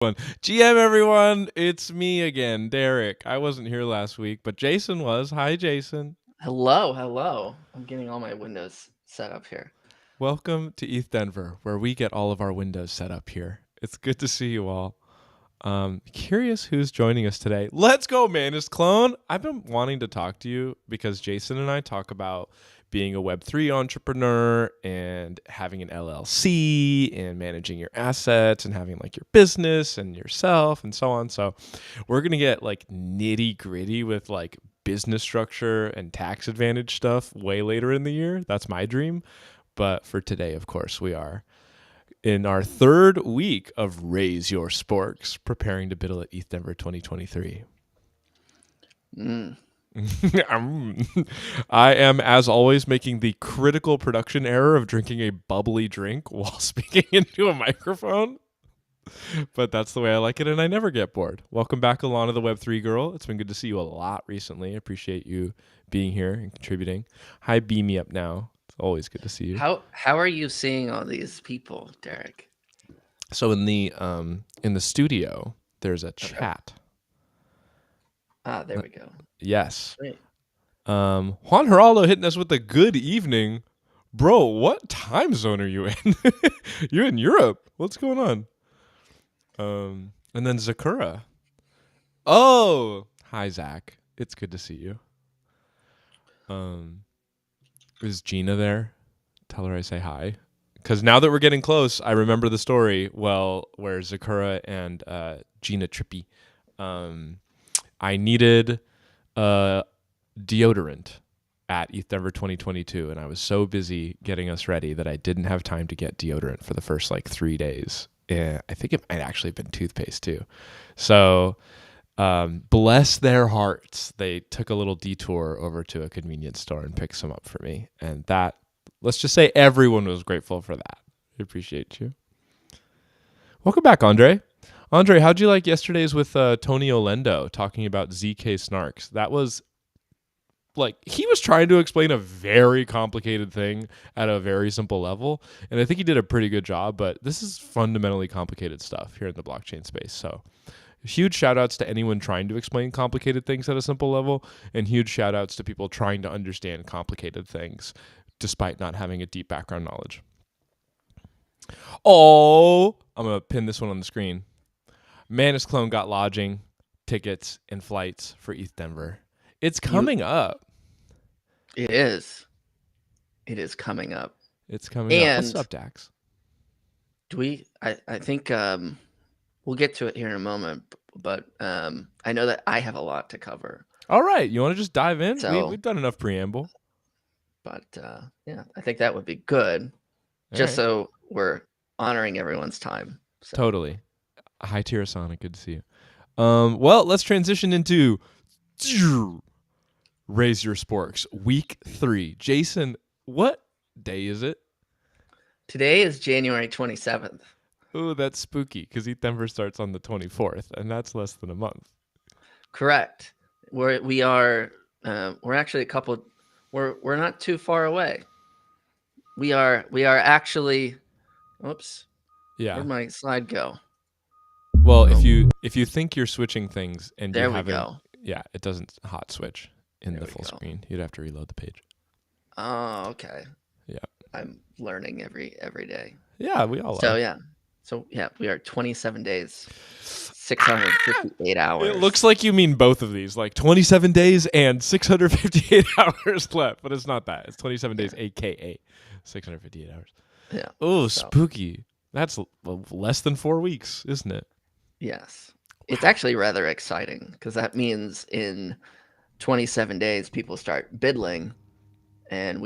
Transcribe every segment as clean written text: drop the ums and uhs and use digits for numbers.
GM everyone, it's me again, Derek. I wasn't here last week, but Jason was. Hi, Jason. Hello. I'm getting all my windows set up here. Welcome to ETHDenver, where we get all of our windows set up here. It's good to see you all. Curious who's joining us today. Let's go, Manus Clone. I've been wanting to talk to you because Jason and I talk about being a Web3 entrepreneur and having an LLC and managing your assets and having like your business and yourself and so on. So we're going to get like nitty gritty with like business structure and tax advantage stuff way later in the year. That's my dream. But for today, of course, we are in our third week of Raise Your Sporks, preparing to biddle at ETHDenver 2023. I am, as always, making the critical production error of drinking a bubbly drink while speaking into a microphone. But that's the way I like it, and I never get bored. Welcome back, Alana, the Web3 girl. It's been good to see you a lot recently. I appreciate you being here and contributing. Hi, beam me up now. It's always good to see you. How are you seeing all these people, Derek? So in the studio, there's a chat. There we go. Yes. Great. Juan Geraldo hitting us with a good evening. Bro, what time zone are you in? You're in Europe. What's going on? And then Zakura. Oh, hi, Zach. It's good to see you. Is Gina there? Tell her I say hi. Because now that we're getting close, I remember the story well where Zakura and Gina Trippy. I needed deodorant at ETHDenver 2022, and I was so busy getting us ready that I didn't have time to get deodorant for the first like 3 days. I think it might actually have been toothpaste too. So bless their hearts, they took a little detour over to a convenience store and picked some up for me. And that, let's just say everyone was grateful for that. I appreciate you. Welcome back, Andre. Andre, how'd you like yesterday's with Tony Olendo talking about ZK snarks? That was like, he was trying to explain a very complicated thing at a very simple level, and I think he did a pretty good job, but this is fundamentally complicated stuff here in the blockchain space. So huge shout outs to anyone trying to explain complicated things at a simple level, and huge shout outs to people trying to understand complicated things despite not having a deep background knowledge. Oh, I'm going to pin this one on the screen. Manus Clone got lodging, tickets, and flights for ETHDenver. It's coming up. It is. It is coming up. It's coming up. What's up, Dax? I think we'll get to it here in a moment, but I know that I have a lot to cover. All right. You want to just dive in? So, We've done enough preamble. But yeah, I think that would be good. Just so we're honoring everyone's time. So. Totally. Hi, Tirasana. Good to see you. Well, let's transition into Raise Your Sporks, week 3. Jason, what day is it? Today is January 27th. Ooh, that's spooky because ETHDenver starts on the 24th, and that's less than a month. Correct. We're actually a couple. We're not too far away. We are actually. Oops. Yeah. Where'd my slide go? Well, if you think you're switching things and there you haven't, go. Yeah, it doesn't hot switch in the full screen. You'd have to reload the page. Oh, okay. Yeah. I'm learning every day. Yeah, we all are. So yeah, we are 27 days, 658 hours. It looks like you mean both of these, like 27 days and 658 hours left, but it's not that. It's 27 days, aka 658 hours. Yeah. Oh, spooky. That's less than 4 weeks, isn't it? Yes. It's actually rather exciting because that means in 27 days people start biddling, and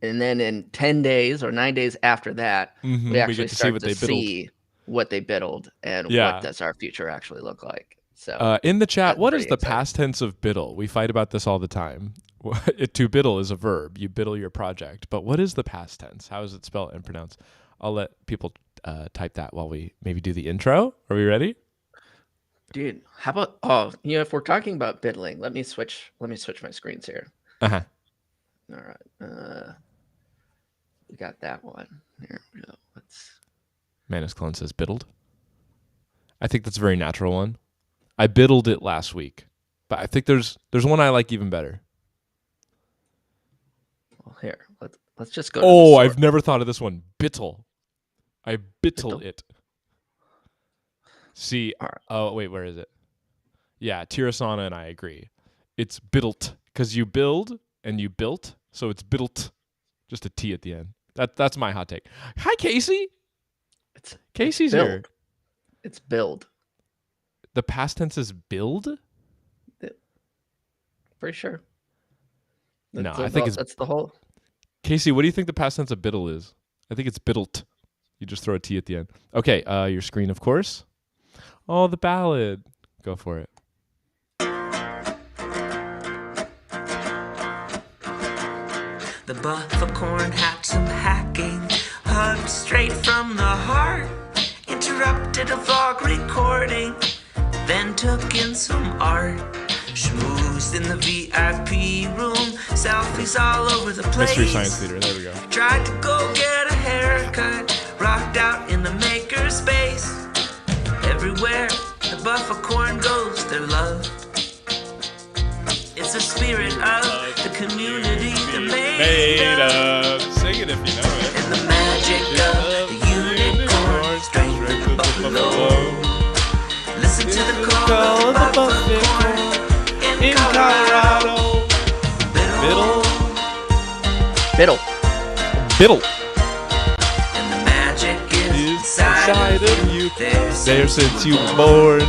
then in 10 days or 9 days after that, we actually start to see what they biddled and what does our future actually look like. So in the chat, what is the past tense of biddle? We fight about this all the time. To biddle is a verb. You biddle your project. But what is the past tense? How is it spelled and pronounced? I'll let people type that while we maybe do the intro. Are we ready? Dude, how about if we're talking about biddling, let me switch my screens here. Uh-huh. All right. We got that one. Here we go. Let's Manus Clone says biddled. I think that's a very natural one. I biddled it last week, but I think there's one I like even better. Well, here, let's just go to the source. I've never thought of this one. Bittle. I bittle it. See, oh, wait, where is it? Yeah, Tirasana and I agree. It's biddled because you build and you built, so it's biddled. Just a T at the end. That's my hot take. Hi, Casey. Casey's build. here. It's build. The past tense is build? Pretty sure. I think that's the whole. Casey, what do you think the past tense of biddle is? I think it's biddled. You just throw a T at the end. Okay, your screen, of course. Oh, the ballad. Go for it. The Bufficorn had some hacking, hugged straight from the heart. Interrupted a vlog recording, then took in some art. Schmoozed in the VIP room, selfies all over the place. Mystery Science Theater, there we go. Tried to go get a haircut, rocked out in the maker space. Everywhere the Bufficorn goes, they're loved. It's the spirit of the community that made up. Sing it if you know it. And the magic of the unicorn, straight from the buffalo. Listen to the call of the Bufficorn in Colorado. Biddle. And the magic is inside of you. There since you were born.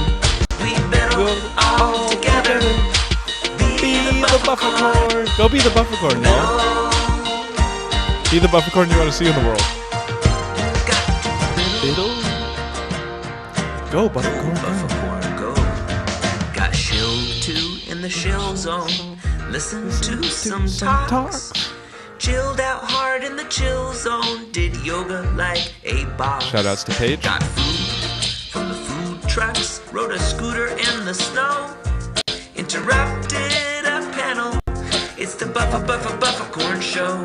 We biddle all together. Be the Bufficorn. Go be the Bufficorn, man. Be the Bufficorn you want to see in the world. Biddle. Go, Bufficorn. Bufficorn, go. Got shilled to in the shill zone. Listen to some talks. Chilled out hard in the chill zone. Did yoga like a boss. Shoutouts to Paige. Got food from the food trucks. Rode a scooter in the snow. Interrupted a panel. It's the Bufficorn show.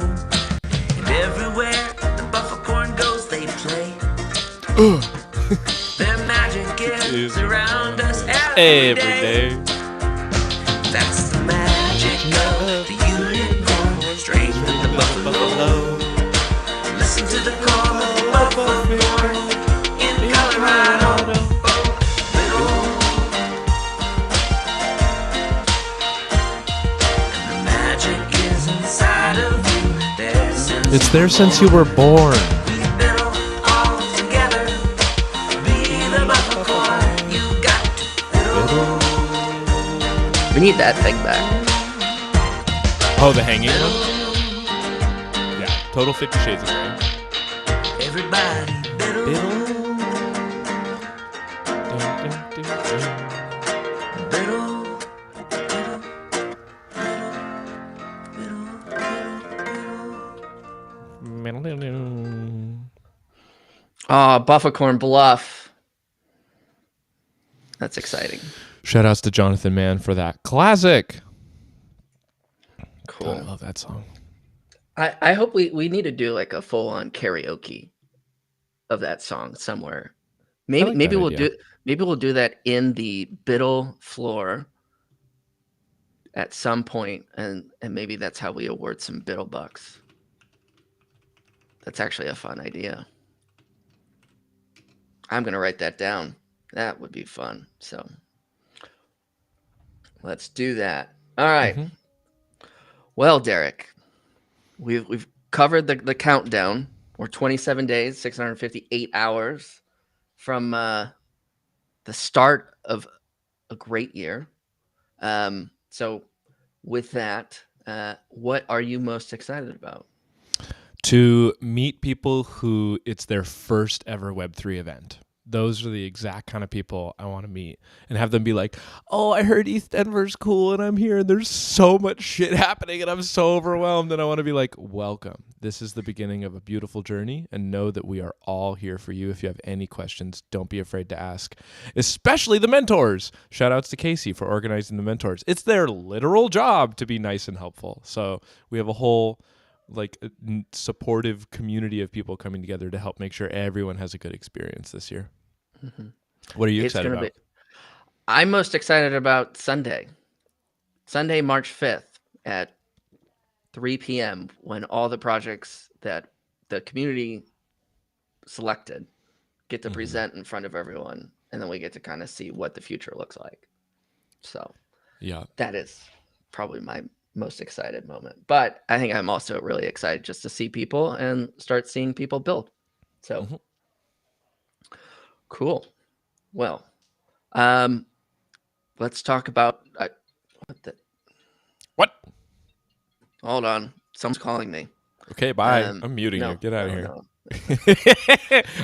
And everywhere the Bufficorn goes, they play. Their magic is around us every day. That's the magic of the unicorn, straight from the buffalo. Listen to the call of the Bufficorn in Colorado. And the magic is inside of you. It's there since you were born. We need that thing back. Oh, the hanging one? Yeah, total 50 Shades of Grey. Everybody biddle. Bufficorn Bluff. That's exciting. Shoutouts to Jonathan Mann for that classic. Cool. God, I love that song. I hope we need to do like a full on karaoke of that song somewhere. Maybe we'll do that in the Biddle floor at some point, and maybe that's how we award some Biddle bucks. That's actually a fun idea. I'm gonna write that down. That would be fun. So let's do that. All right. Mm-hmm. Well, Derek, we've covered the countdown. We're 27 days, 658 hours from the start of a great year. So with that, what are you most excited about? To meet people who it's their first ever Web3 event. Those are the exact kind of people I want to meet and have them be like, oh, I heard ETHDenver's cool and I'm here and there's so much shit happening and I'm so overwhelmed. And I want to be like, welcome. This is the beginning of a beautiful journey, and know that we are all here for you. If you have any questions, don't be afraid to ask, especially the mentors. Shout outs to Casey for organizing the mentors. It's their literal job to be nice and helpful. So we have a whole supportive community of people coming together to help make sure everyone has a good experience this year. Mm-hmm. What are you It's excited gonna about? be. I'm most excited about Sunday, March 5th at 3 p.m. when all the projects that the community selected get to present in front of everyone, and then we get to kind of see what the future looks like. So Yeah. that is probably my most excited moment. But I think I'm also really excited just to see people and start seeing people build. So cool. Well, let's talk about what the. What? Hold on, someone's calling me. Okay, bye. I'm muting No, you. Get out of no, here. no.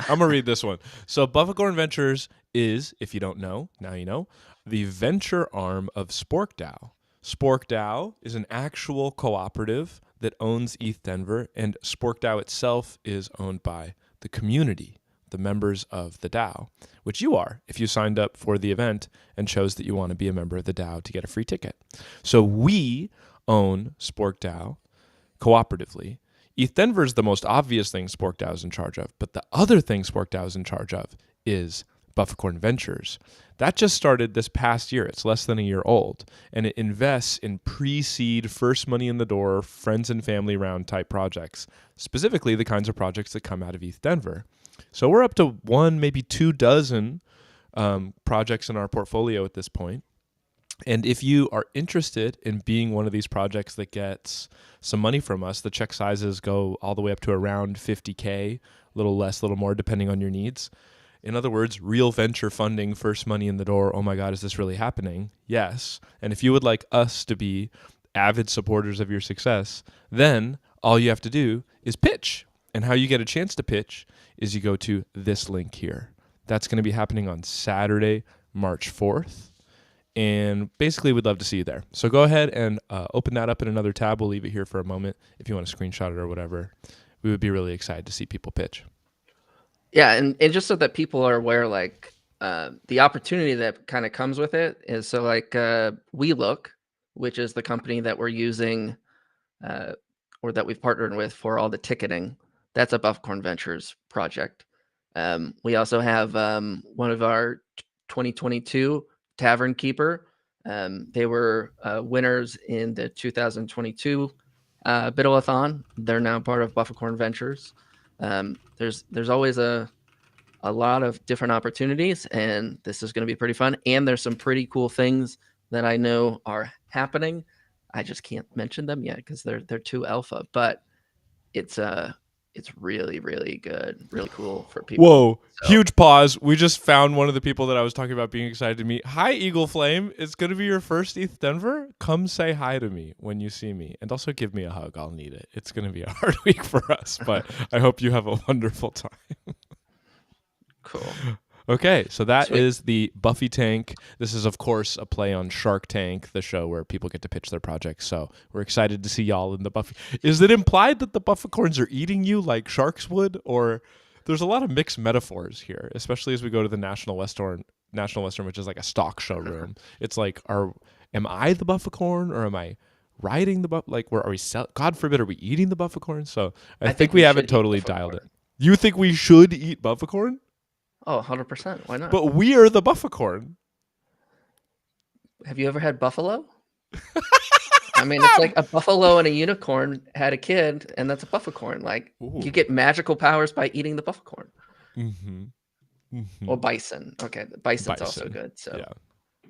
I'm gonna read this one. So Bufficorn Ventures is, if you don't know, now you know, the venture arm of SporkDAO. SporkDAO is an actual cooperative that owns ETHDenver, and SporkDAO itself is owned by the community, the members of the DAO, which you are if you signed up for the event and chose that you want to be a member of the DAO to get a free ticket. So we own SporkDAO cooperatively. ETHDenver is the most obvious thing SporkDAO is in charge of, but the other thing SporkDAO is in charge of is Bufficorn Ventures. That just started this past year. It's less than a year old, and it invests in pre-seed, first money in the door, friends and family round type projects, specifically the kinds of projects that come out of ETHDenver. So we're up to 1, maybe 2 dozen projects in our portfolio at this point. And if you are interested in being one of these projects that gets some money from us, the check sizes go all the way up to around 50K, a little less, a little more, depending on your needs. In other words, real venture funding, first money in the door. Oh my God, is this really happening? Yes. And if you would like us to be avid supporters of your success, then all you have to do is pitch. And how you get a chance to pitch is you go to this link here. That's going to be happening on Saturday, March 4th. And basically, we'd love to see you there. So go ahead and open that up in another tab. We'll leave it here for a moment if you want to screenshot it or whatever. We would be really excited to see people pitch. Yeah, and just so that people are aware, like the opportunity that kind of comes with it is so like WeLook, which is the company that we're using or that we've partnered with for all the ticketing. That's a Bufficorn Ventures project. We also have one of our 2022 Tavern Keeper. They were winners in the 2022 Bidathon. They're now part of Bufficorn Ventures. There's always a lot of different opportunities, and this is going to be pretty fun. And there's some pretty cool things that I know are happening. I just can't mention them yet because they're too alpha, but it's really, really good, really cool for people. Whoa, so. Huge pause. We just found one of the people that I was talking about being excited to meet. Hi, Eagle Flame. It's going to be your first ETHDenver. Come say hi to me when you see me. And also give me a hug. I'll need it. It's going to be a hard week for us, but I hope you have a wonderful time. Cool. Okay, so that is the Buffy Tank. This is, of course, a play on Shark Tank, the show where people get to pitch their projects. So we're excited to see y'all in the Buffy. Is it implied that the Bufficorns are eating you like sharks would? Or there's a lot of mixed metaphors here, especially as we go to the National Western, which is like a stock show room. It's like, am I the Bufficorn or am I riding the Buff? Like, where are we? God forbid, are we eating the Bufficorn? So I think we haven't totally dialed it. You think we should eat Bufficorn? Oh, 100%. Why not? But we are the Bufficorn. Have you ever had buffalo? I mean, it's like a buffalo and a unicorn had a kid, and that's a Bufficorn. Like, you get magical powers by eating the Bufficorn. Mm-hmm. Mm-hmm. Or bison. Okay, bison's also good. So, yeah.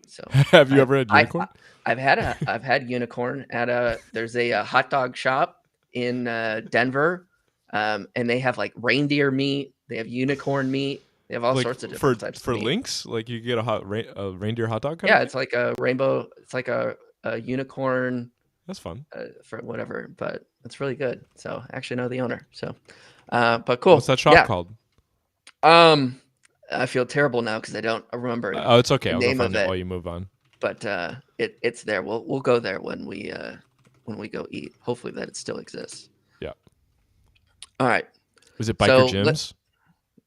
So have you ever had unicorn? I've had unicorn at there's a hot dog shop in Denver, and they have like reindeer meat. They have unicorn meat. They have all sorts of different types of meat. For links, like you get a reindeer hot dog. Yeah, it's like a rainbow. It's like a unicorn. That's fun. For whatever, but it's really good. So I actually know the owner. So, but cool. What's that shop called? I feel terrible now because I don't remember. Oh, it's okay. I'll go find it while you move on. But it's there. We'll go there when we go eat. Hopefully that it still exists. Yeah. All right. Was it Biker Gyms?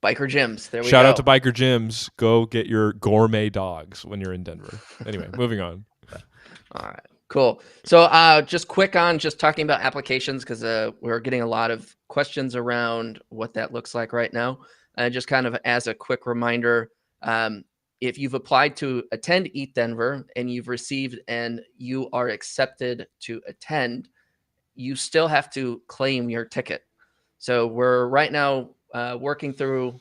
Biker Gyms. There we go. Shout out to Biker Gyms. Go get your gourmet dogs when you're in Denver. Anyway, moving on. All right. Cool. So just quick on just talking about applications because we're getting a lot of questions around what that looks like right now. Just kind of as a quick reminder, if you've applied to attend ETHDenver and you've received and you are accepted to attend, you still have to claim your ticket. So we're right now working through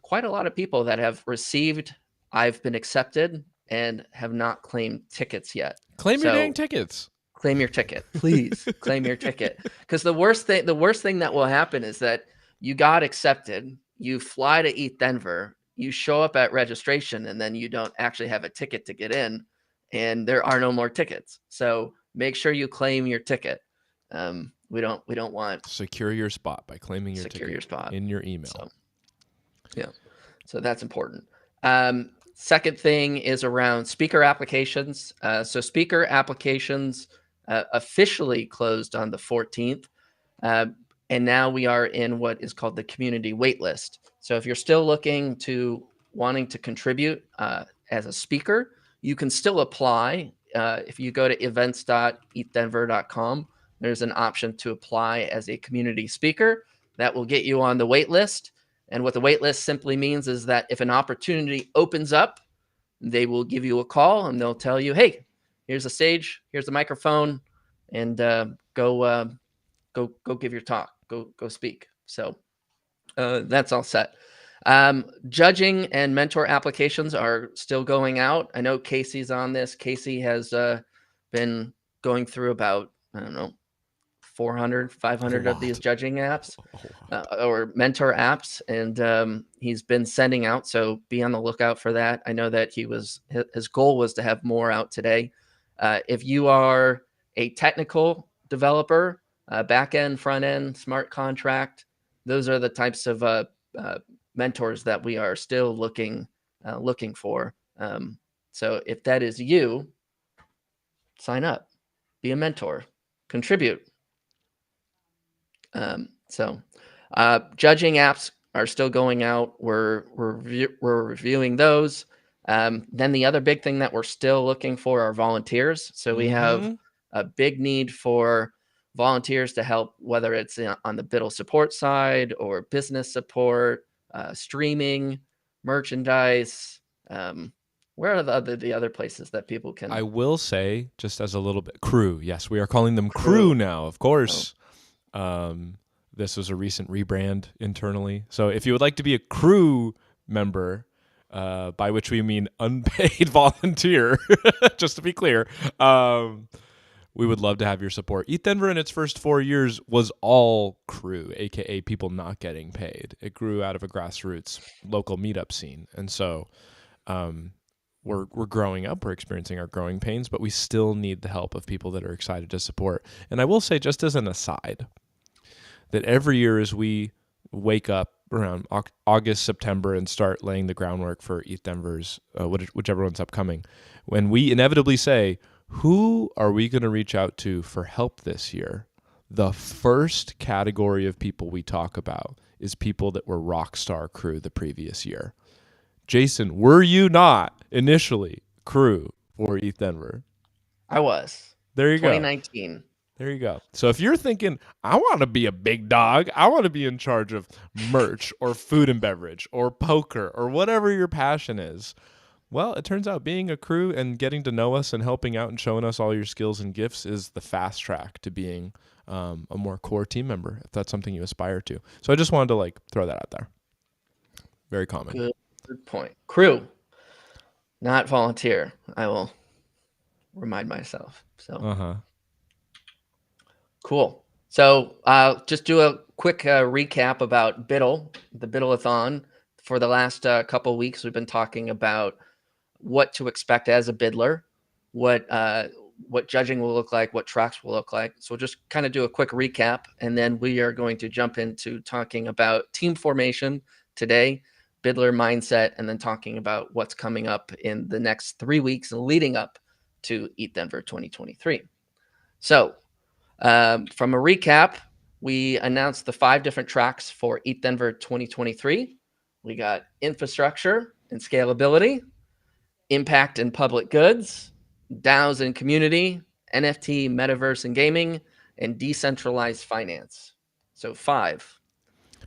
quite a lot of people that have received, I've been accepted, and have not claimed tickets yet. Claim your dang tickets. Claim your ticket, please. Claim your ticket, because the worst thing that will happen is that you got accepted, you fly to ETHDenver, you show up at registration, and then you don't actually have a ticket to get in, and there are no more tickets. So make sure you claim your ticket. We don't want secure your spot by claiming your secure ticket your spot in your email. So, yeah, so that's important. Second thing is around speaker applications. So speaker applications officially closed on the 14th. And now we are in what is called the community waitlist. So if you're still wanting to contribute as a speaker, you can still apply. If you go to events.ethdenver.com, there's an option to apply as a community speaker. That will get you on the wait list. And what the wait list simply means is that if an opportunity opens up, they will give you a call and they'll tell you, hey, here's a stage, here's a microphone, and go give your talk, go speak. So that's all set. Judging and mentor applications are still going out. I know Casey's on this. Casey has been going through about, 400, 500 of these judging apps or mentor apps. And he's been sending out. So be on the lookout for that. I know that his goal was to have more out today. If you are a technical developer, back end, front end, smart contract, those are the types of mentors that we are still looking for. So if that is you, sign up, be a mentor, contribute. Judging apps are still going out. We're reviewing those. Then the other big thing that we're still looking for are volunteers. So we have a big need for volunteers to help, whether it's on the BIDL support side or business support, streaming, merchandise. Where are the other places that people can? I will say, just as a little bit, crew. Yes, we are calling them crew now, of course. This was a recent rebrand internally. So if you would like to be a crew member, by which we mean unpaid volunteer, just to be clear, we would love to have your support. ETHDenver in its first 4 years was all crew, aka people not getting paid. It grew out of a grassroots local meetup scene. And so we're growing up, we're experiencing our growing pains, but we still need the help of people that are excited to support. And I will say, just as an aside, that every year as we wake up around August, September, and start laying the groundwork for ETHDenver's, whichever one's upcoming, when we inevitably say, who are we going to reach out to for help this year? The first category of people we talk about is people that were rockstar crew the previous year. Jason, were you not initially crew for ETHDenver? I was. There you 2019. go. There you go. So if you're thinking, I want to be a big dog, I want to be in charge of merch or food and beverage or poker or whatever your passion is, well, it turns out being a crew and getting to know us and helping out and showing us all your skills and gifts is the fast track to being a more core team member, if that's something you aspire to. So I just wanted to throw that out there. Very common. Good point. Crew, not volunteer. I will remind myself. So. Cool. So just do a quick recap about BIDL, the BIDL-a-thon. For the last couple of weeks, we've been talking about what to expect as a bidler, what judging will look like, what tracks will look like. So we'll just kind of do a quick recap, and then we are going to jump into talking about team formation today, bidler mindset, and then talking about what's coming up in the next 3 weeks leading up to ETHDenver 2023. So from a recap, we announced the 5 different tracks for ETHDenver 2023. We got infrastructure and scalability, impact and public goods, DAOs and community, NFT, metaverse and gaming, and decentralized finance. So 5.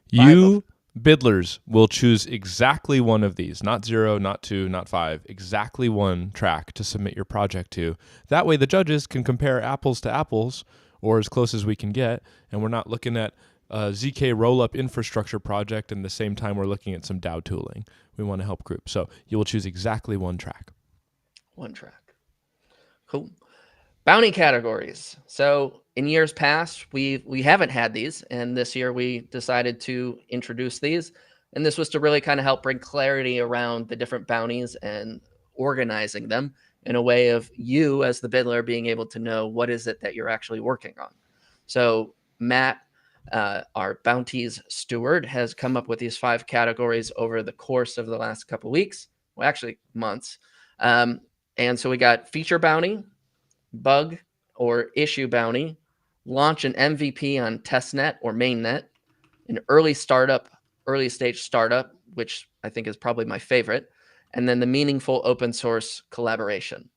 You Bidlers will choose exactly one of these, not 0, not 2, not 5, exactly one track to submit your project to. That way the judges can compare apples to apples, or as close as we can get, and we're not looking at a ZK roll-up infrastructure project and the same time we're looking at some DAO tooling. We want to help group. So you will choose exactly one track. One track. Cool. Bounty categories. So in years past, we haven't had these, and this year we decided to introduce these. And this was to really kind of help bring clarity around the different bounties and organizing them in a way of you as the bidler being able to know what is it that you're actually working on. So Matt, our bounties steward, has come up with these 5 categories over the course of the last couple of weeks, well, actually months. And so we got feature bounty, bug or issue bounty, launch an MVP on testnet or mainnet, an early stage startup, which I think is probably my favorite, and then the meaningful open source collaboration.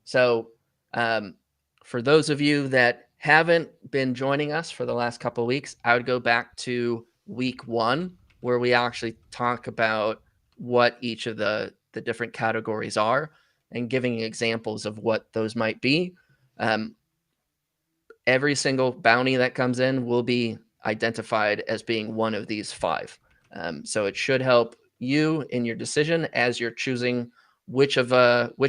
So for those of you that haven't been joining us for the last couple of weeks, I would go back to week 1, where we actually talk about what each of the different categories are and giving examples of what those might be. Every single bounty that comes in will be identified as being one of these 5. So it should help you in your decision as you're choosing which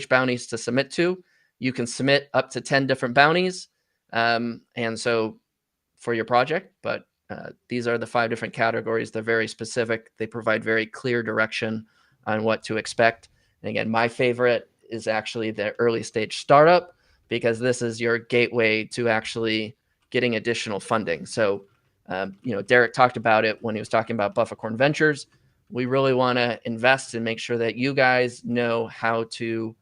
bounties to submit to. You can submit up to 10 different bounties, and so for your project, but these are the 5 different categories. They're very specific. They provide very clear direction on what to expect. And again, my favorite is actually the early stage startup, because this is your gateway to actually getting additional funding. So, Derek talked about it when he was talking about Bufficorn Ventures. We really want to invest and make sure that you guys know how to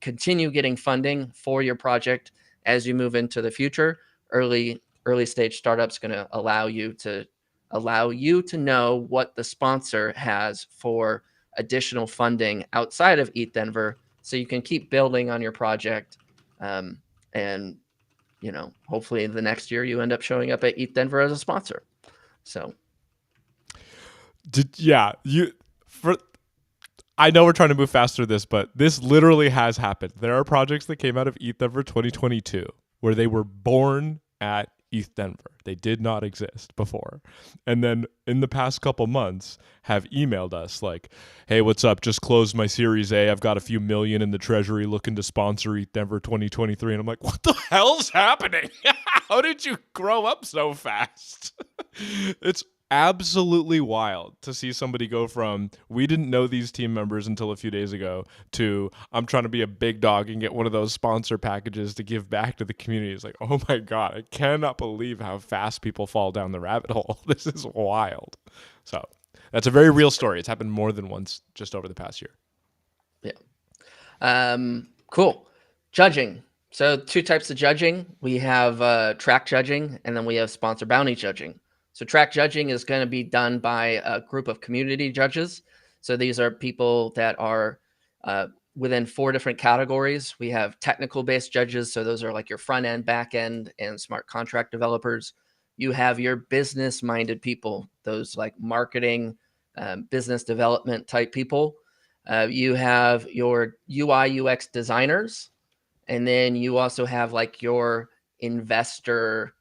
continue getting funding for your project as you move into the future. Early stage startups going to allow you to know what the sponsor has for additional funding outside of ETHDenver, so you can keep building on your project. And hopefully the next year you end up showing up at ETHDenver as a sponsor. So I know we're trying to move faster through this, but this literally has happened. There are projects that came out of ETHDenver 2022 where they were born at ETHDenver. They did not exist before. And then in the past couple months have emailed us like, hey, what's up? Just closed my Series A. I've got a few million in the treasury looking to sponsor ETHDenver 2023. And I'm like, what the hell's happening? How did you grow up so fast? It's absolutely wild to see somebody go from we didn't know these team members until a few days ago to I'm trying to be a big dog and get one of those sponsor packages to give back to the community. It's like, oh my God, I cannot believe how fast people fall down the rabbit hole. This is wild. So that's a very real story. It's happened more than once just over the past year. Yeah. Cool. Judging. So 2 types of judging. We have track judging, and then we have sponsor bounty judging. So track judging is going to be done by a group of community judges. So these are people that are within 4 different categories. We have technical-based judges. So those are like your front end, back end, and smart contract developers. You have your business-minded people, those like marketing, business development type people. You have your UI, UX designers. And then you also have like your investor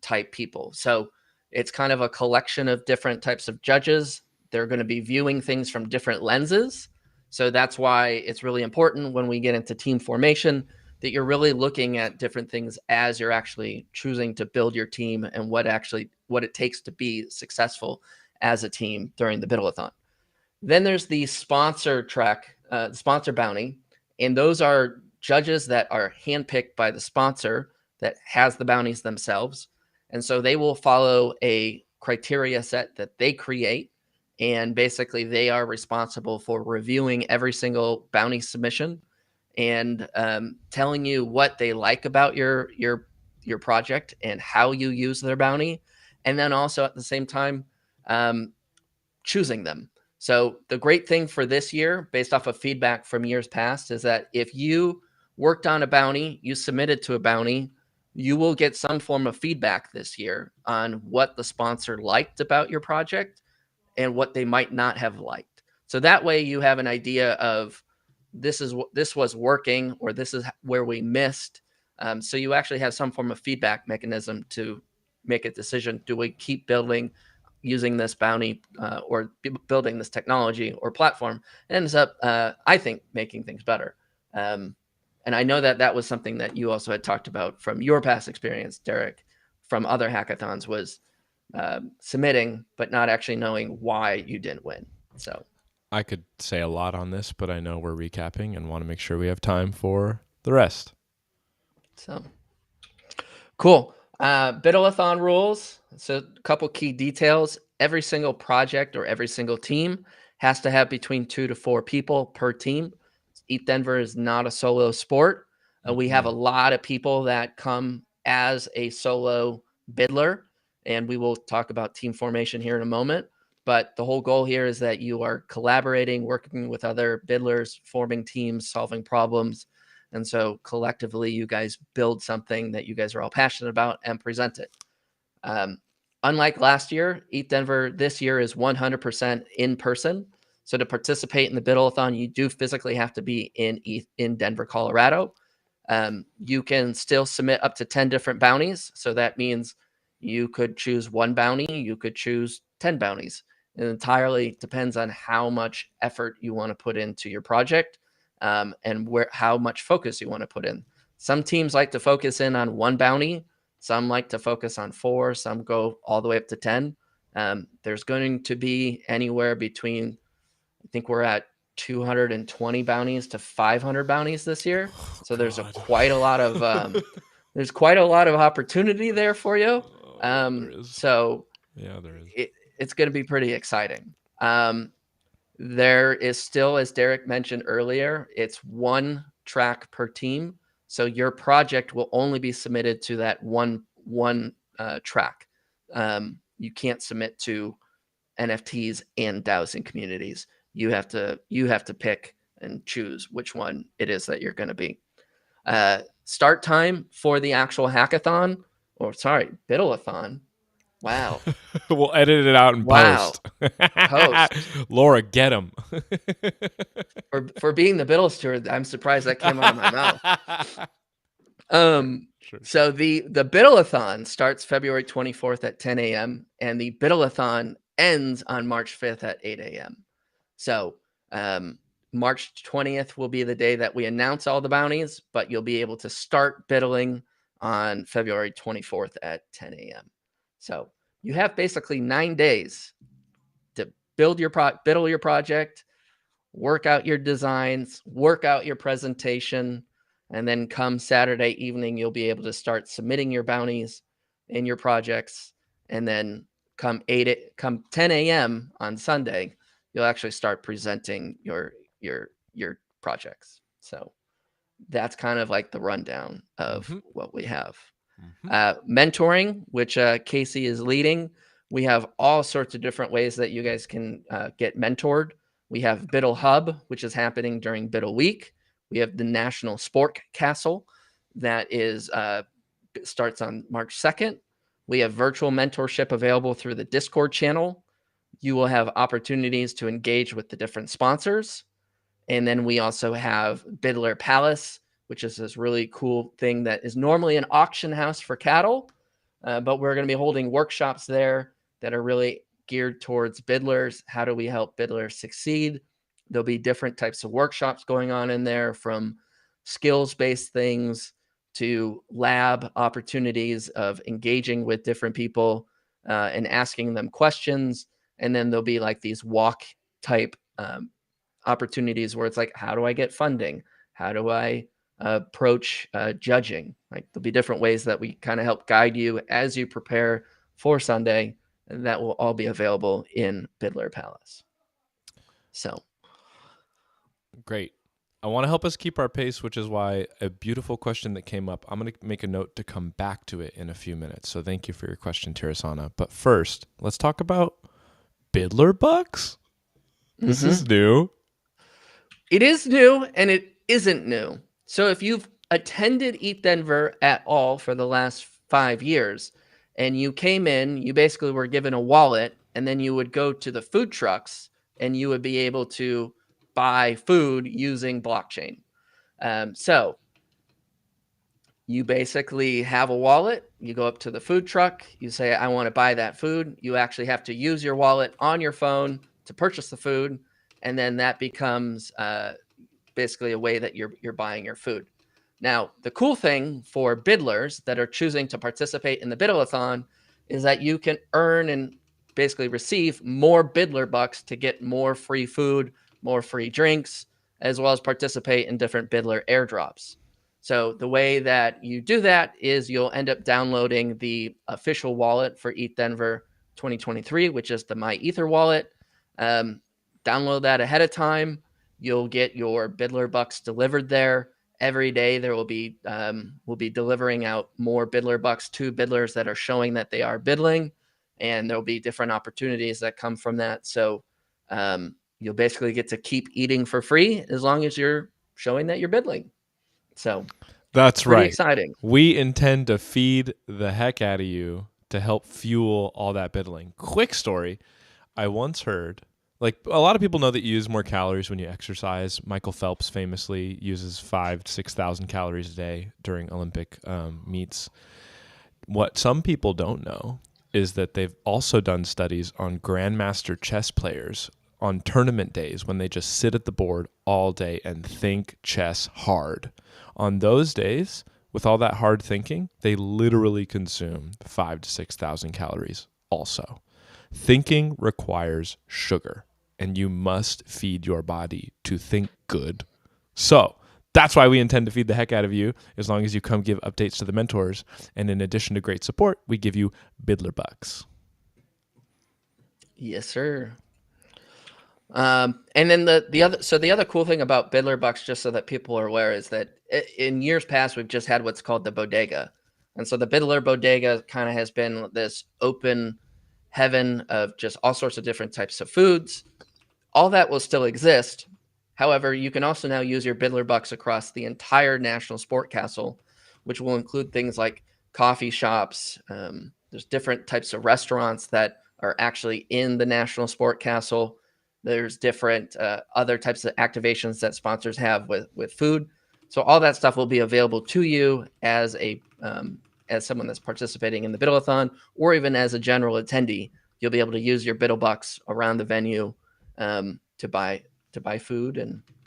type people. So it's kind of a collection of different types of judges. They're going to be viewing things from different lenses. So that's why it's really important when we get into team formation that you're really looking at different things as you're actually choosing to build your team and what it takes to be successful as a team during the Bidathon. Then there's the sponsor track, the sponsor bounty. And those are judges that are handpicked by the sponsor that has the bounties themselves. And so they will follow a criteria set that they create. And basically they are responsible for reviewing every single bounty submission and telling you what they like about your project and how you use their bounty. And then also at the same time, choosing them. So the great thing for this year, based off of feedback from years past, is that if you worked on a bounty, you submitted to a bounty, you will get some form of feedback this year on what the sponsor liked about your project and what they might not have liked. So that way you have an idea of this was working, or this is where we missed. So you actually have some form of feedback mechanism to make a decision. Do we keep building using this bounty or building this technology or platform? It ends up, I think, making things better. And I know that was something that you also had talked about from your past experience, Derek, from other hackathons, was submitting, but not actually knowing why you didn't win. So I could say a lot on this, but I know we're recapping and want to make sure we have time for the rest. So cool. Biddle-a-thon rules. So a couple key details. Every single project or every single team has to have between 2 to 4 people per team. ETHDenver is not a solo sport. We have a lot of people that come as a solo biddler, and we will talk about team formation here in a moment. But the whole goal here is that you are collaborating, working with other biddlers, forming teams, solving problems. And so collectively, you guys build something that you guys are all passionate about and present it. Unlike last year, ETHDenver this year is 100% in person. So to participate in the Biddle-a-thon, you do physically have to be in Denver, Colorado. You can still submit up to 10 different bounties. So that means you could choose 1 bounty, you could choose 10 bounties. It entirely depends on how much effort you want to put into your project, and how much focus you want to put in. Some teams like to focus in on 1 bounty. Some like to focus on 4. Some go all the way up to 10. There's going to be anywhere between, I think we're at 220 bounties to 500 bounties this year. So there's quite a lot of there's quite a lot of opportunity there for you. So yeah, there is. It's going to be pretty exciting. There is still, as Derek mentioned earlier, it's 1 track per team. So your project will only be submitted to that one track. You can't submit to NFTs and DAOs and communities. You have to pick and choose which one it is that you're going to be. Start time for the actual hackathon, Biddle-a-thon. Wow. We'll edit it out in post. Laura, get him. for being the Biddle steward, I'm surprised that came out of my mouth. Sure. So the Biddle-a-thon starts February 24th at 10 a.m. and the Biddle-a-thon ends on March 5th at 8 a.m. So March 20th will be the day that we announce all the bounties, but you'll be able to start biddling on February 24th at 10 a.m. So you have basically 9 days to biddle your project, work out your designs, work out your presentation, and then come Saturday evening, you'll be able to start submitting your bounties in your projects. And then come 10 a.m. on Sunday, you'll actually start presenting your projects. So that's kind of like the rundown of what we have. Mentoring, which Casey is leading. We have all sorts of different ways that you guys can get mentored. We have Biddle Hub, which is happening during Biddle Week. We have the National Spork Castle that is starts on March 2nd. We have virtual mentorship available through the Discord channel. You will have opportunities to engage with the different sponsors. And then we also have Biddler Palace, which is this really cool thing that is normally an auction house for cattle. But we're going to be holding workshops there that are really geared towards biddlers. How do we help biddlers succeed? There'll be different types of workshops going on in there, from skills-based things to lab opportunities of engaging with different people and asking them questions. And then there'll be like these walk type opportunities where it's like, how do I get funding? How do I approach judging? Like, there'll be different ways that we kind of help guide you as you prepare for Sunday. And that will all be available in Biddler Palace. So great. I want to help us keep our pace, which is why a beautiful question that came up, I'm going to make a note to come back to it in a few minutes. So thank you for your question, Tirasana. But first, let's talk about Biddler Bucks. This is new. It is new, and it isn't new. So if you've attended ETHDenver at all for the last 5 years, and you came in, you basically were given a wallet and then you would go to the food trucks and you would be able to buy food using blockchain. So you basically have a wallet, you go up to the food truck, you say, I want to buy that food. You actually have to use your wallet on your phone to purchase the food. And then that becomes basically a way that you're buying your food. Now, the cool thing for bidlers that are choosing to participate in the Biddle-a-thon is that you can earn and basically receive more bidler bucks to get more free food, more free drinks, as well as participate in different bidler airdrops. So the way that you do that is you'll end up downloading the official wallet for ETHDenver 2023, which is the My Ether wallet. Download that ahead of time. You'll get your bidler bucks delivered there. Every day there will be we'll be delivering out more bidler bucks to bidlers that are showing that they are bidling, and there'll be different opportunities that come from that. So you'll basically get to keep eating for free as long as you're showing that you're bidling. So that's pretty right. Exciting. We intend to feed the heck out of you to help fuel all that bidling. Quick story. I once heard, like, a lot of people know that you use more calories when you exercise. Michael Phelps famously uses 5,000 to 6,000 calories a day during Olympic meets. What some people don't know is that they've also done studies on grandmaster chess players on tournament days when they just sit at the board all day and think chess hard. On those days, with all that hard thinking, they literally consume 5,000 to 6,000 calories also. Thinking requires sugar, and you must feed your body to think good. So that's why we intend to feed the heck out of you as long as you come give updates to the mentors. And in addition to great support, we give you bidler bucks. Yes, sir. And then the other cool thing about bidler bucks, just so that people are aware, is that in years past we've just had what's called the bodega, and so the bidler bodega kind of has been this open heaven of just all sorts of different types of foods. All that will still exist. However, you can also now use your bidler bucks across the entire National Sport Castle, which will include things like coffee shops. There's different types of restaurants that are actually in the National Sport Castle. There's different other types of activations that sponsors have with food. So all that stuff will be available to you as someone that's participating in the Biddle-a-thon, or even as a general attendee. You'll be able to use your Biddle bucks around the venue to buy food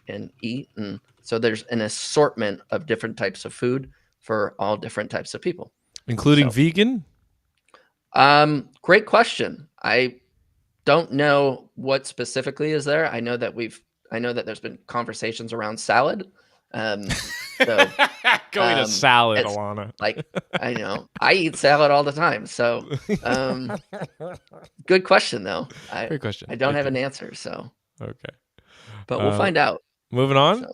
and eat. And so there's an assortment of different types of food for all different types of people, including vegan. Great question. I don't know what specifically is there. I know that there's been conversations around salad. So going to salad, Alana. Like, I know I eat salad all the time. So good question though. Great question. I don't have an answer. So okay, but we'll find out. Moving on. So,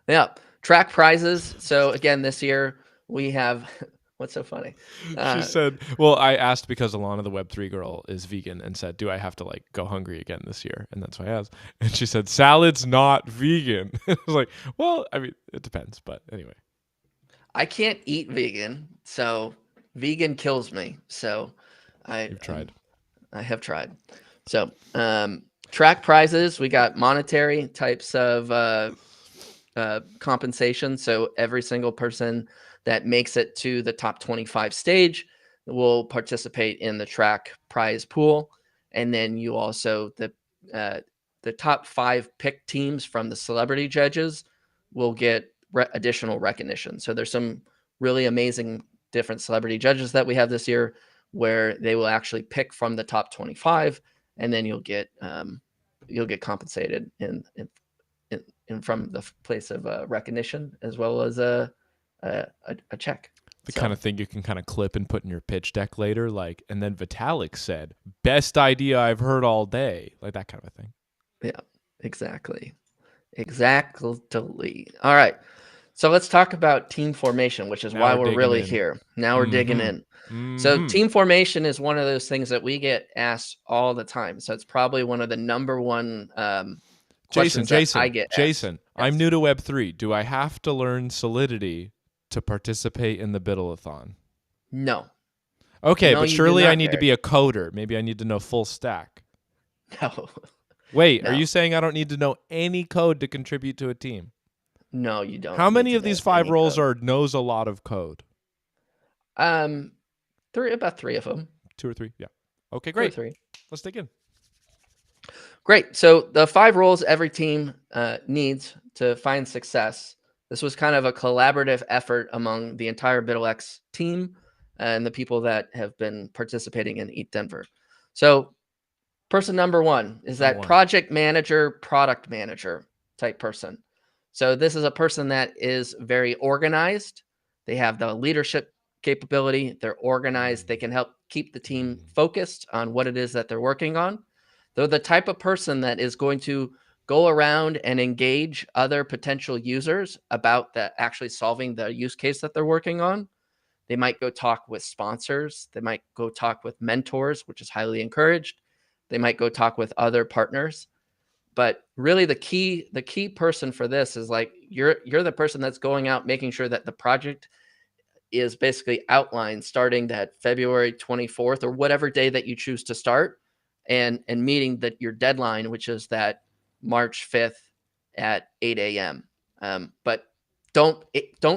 yeah, track prizes. So again, this year we have. What's so funny? She said, well, I asked because Alana, the Web3 girl, is vegan and said, do I have to like go hungry again this year? And that's why I asked. And she said, salad's not vegan. I was like, well, I mean, it depends. But anyway. I can't eat vegan. So vegan kills me. So You've tried. I have tried. So track prizes, we got monetary types of compensation. So every single person that makes it to the top 25 stage will participate in the track prize pool. And then you also, the top 5 pick teams from the celebrity judges will get additional recognition. So there's some really amazing different celebrity judges that we have this year where they will actually pick from the top 25, and then you'll get compensated in from the place of recognition, as well as a check. The kind of thing you can kind of clip and put in your pitch deck later, like, and then Vitalik said, best idea I've heard all day, like that kind of a thing. Yeah, exactly. All right. So let's talk about team formation, which is why we're really here. Now we're digging in. So team formation is one of those things that we get asked all the time. So it's probably one of the number one questions that I get asked. Jason, yes. I'm new to Web3. Do I have to learn Solidity to participate in the Biddle-a-thon? No. Okay, No, but you do surely I not, need to Derek. be a coder. Maybe I need to know full stack. No, Wait, are no, you saying I don't need to know any code to contribute to a team? no, you don't How need many to of know these 5 any roles code. are knows a lot of code? About 3 of them. 2 or 3? Yeah. Okay, 2 or great. 3. Let's dig in. Great. So the 5 roles every team needs to find success. This was kind of a collaborative effort among the entire BiddleX team and the people that have been participating in ETHDenver. So person number 1 is Number that 1. project manager, product manager type person. So this is a person that is very organized. They have the leadership capability. They're organized. They can help keep the team focused on what it is that they're working on. They're the type of person that is going to go around and engage other potential users about actually solving the use case that they're working on. They might go talk with sponsors. They might go talk with mentors, which is highly encouraged. They might go talk with other partners. But really the key person for this is like you're the person that's going out making sure that the project is basically outlined starting that February 24th or whatever day that you choose to start and meeting that your deadline, which is that March 5th at 8 a.m. But don't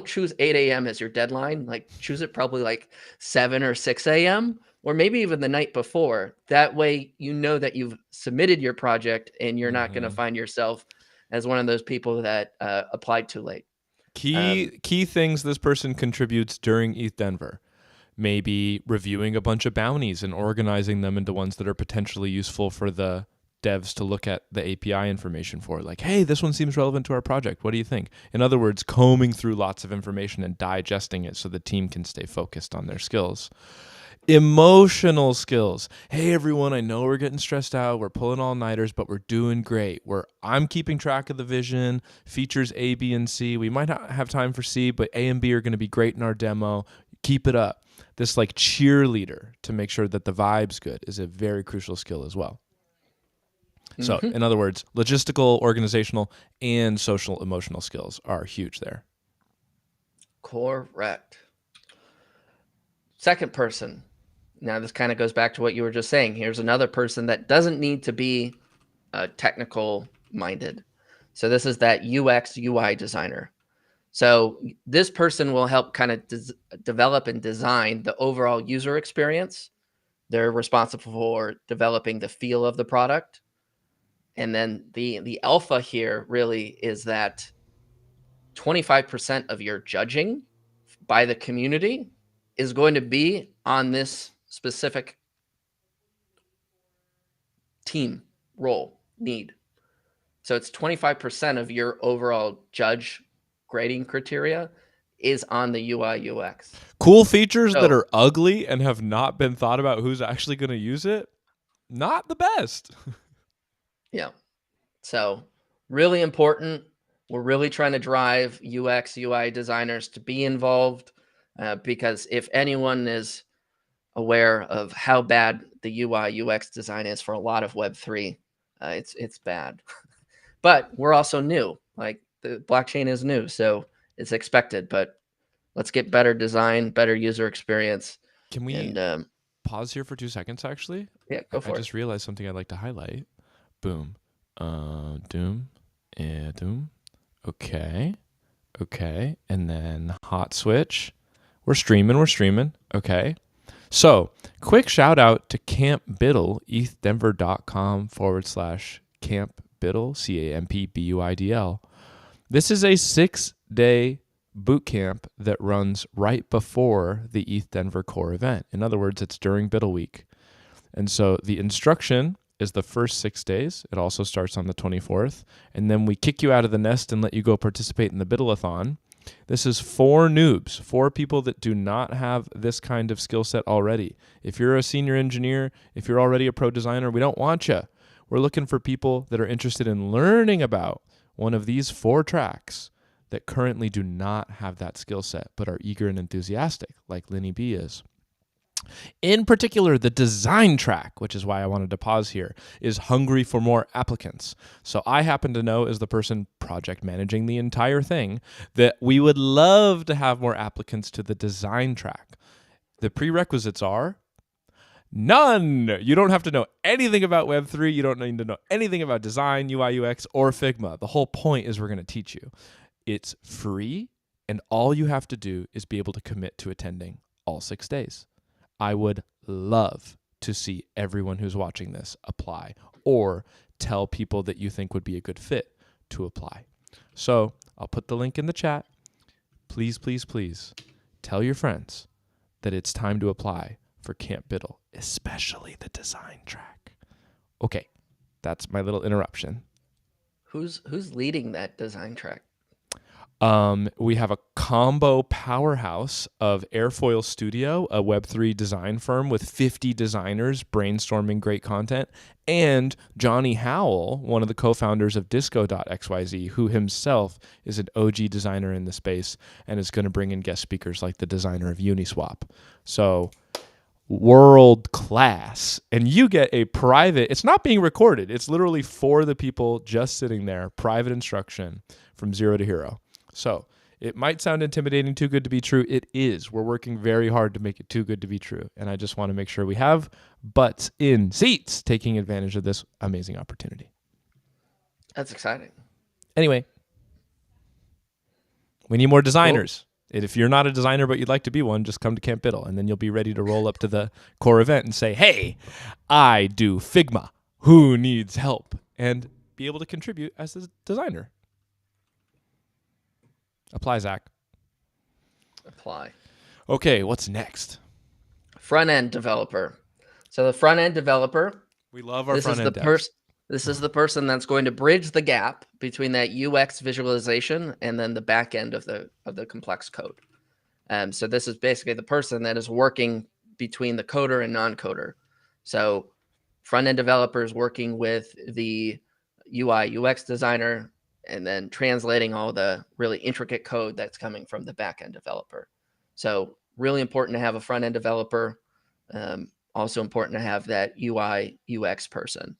choose 8 a.m. as your deadline. Like choose it probably like 7 or 6 a.m. or maybe even the night before. That way, you know that you've submitted your project and you're not going to find yourself as one of those people that applied too late. Key things this person contributes during ETHDenver. Maybe reviewing a bunch of bounties and organizing them into ones that are potentially useful for the devs to look at the API information for. Like, hey, this one seems relevant to our project. What do you think? In other words, combing through lots of information and digesting it so the team can stay focused on their skills. Emotional skills. Hey, everyone, I know we're getting stressed out. We're pulling all-nighters, but we're doing great. I'm keeping track of the vision, features A, B, and C. We might not have time for C, but A and B are going to be great in our demo. Keep it up. This like cheerleader to make sure that the vibe's good is a very crucial skill as well. So, in other words, logistical, organizational, and social emotional skills are huge there. Correct. Second person. Now, this kind of goes back to what you were just saying. Here's another person that doesn't need to be technical minded. So this is that UX UI designer. So this person will help kind of develop and design the overall user experience. They're responsible for developing the feel of the product. And then the alpha here really is that 25% of your judging by the community is going to be on this specific team role need. So it's 25% of your overall judge grading criteria is on the UI UX. Cool features that are ugly and have not been thought about who's actually going to use it. Not the best. Yeah. So really important. We're really trying to drive UX, UI designers to be involved because if anyone is aware of how bad the UI UX design is for a lot of Web3, it's bad. But we're also new. Like the blockchain is new, so it's expected. But let's get better design, better user experience. Can we pause here for 2 seconds, actually? Yeah, go for it. I just realized something I'd like to highlight. Boom. Doom. Yeah, doom. Okay. And then hot switch. We're streaming. Okay. So, quick shout out to Camp Biddle, ETHDenver.com/Camp Biddle, CampBuidl. This is a 6-day boot camp that runs right before the ETHDenver core event. In other words, it's during Biddle week. And so the instruction is the first 6 days. It also starts on the 24th. And then we kick you out of the nest and let you go participate in the Biddle-a-thon. This is for noobs, for people that do not have this kind of skill set already. If you're a senior engineer, if you're already a pro designer, we don't want you. We're looking for people that are interested in learning about one of these 4 tracks that currently do not have that skill set, but are eager and enthusiastic, like Linny B is. In particular, the design track, which is why I wanted to pause here, is hungry for more applicants. So I happen to know, as the person project managing the entire thing, that we would love to have more applicants to the design track. The prerequisites are none. You don't have to know anything about Web3. You don't need to know anything about design, UI, UX, or Figma. The whole point is we're going to teach you. It's free, and all you have to do is be able to commit to attending all 6 days. I would love to see everyone who's watching this apply, or tell people that you think would be a good fit to apply. So I'll put the link in the chat. Please, please, please tell your friends that it's time to apply for Camp Biddle, especially the design track. Okay, that's my little interruption. Who's leading that design track? We have a combo powerhouse of Airfoil Studio, a Web3 design firm with 50 designers brainstorming great content, and Johnny Howell, one of the co-founders of Disco.xyz, who himself is an OG designer in the space and is going to bring in guest speakers like the designer of Uniswap. So world class. And you get a private, it's not being recorded. It's literally for the people just sitting there, private instruction from zero to hero. So it might sound intimidating, too good to be true. It is. We're working very hard to make it too good to be true. And I just want to make sure we have butts in seats taking advantage of this amazing opportunity. That's exciting. Anyway, we need more designers. Cool. If you're not a designer but you'd like to be one, just come to Camp Biddle, and then you'll be ready to roll up to the core event and say, hey, I do Figma. Who needs help? And be able to contribute as a designer. Apply, Zach. Apply. Okay, what's next? Front-end developer. So the front-end developer. We love our front-end devs. This is the person that's going to bridge the gap between that UX visualization and then the back end of the complex code. So this is basically the person that is working between the coder and non-coder. So front-end developers working with the UI UX designer, and then translating all the really intricate code that's coming from the back-end developer. So really important to have a front-end developer. Also important to have that UI UX person.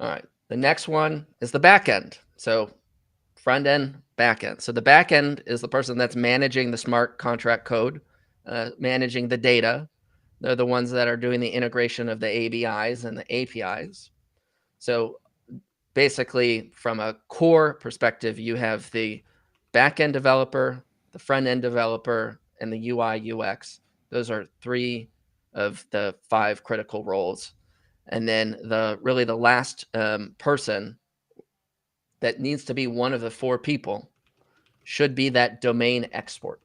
All right, the next one is the back-end. So front-end, back-end. So the back-end is the person that's managing the smart contract code, managing the data. They're the ones that are doing the integration of the ABIs and the APIs. So basically, from a core perspective, you have the back-end developer, the front-end developer, and the UI UX. Those are 3 of the 5 critical roles. And then the last person that needs to be one of the 4 people should be that domain expert.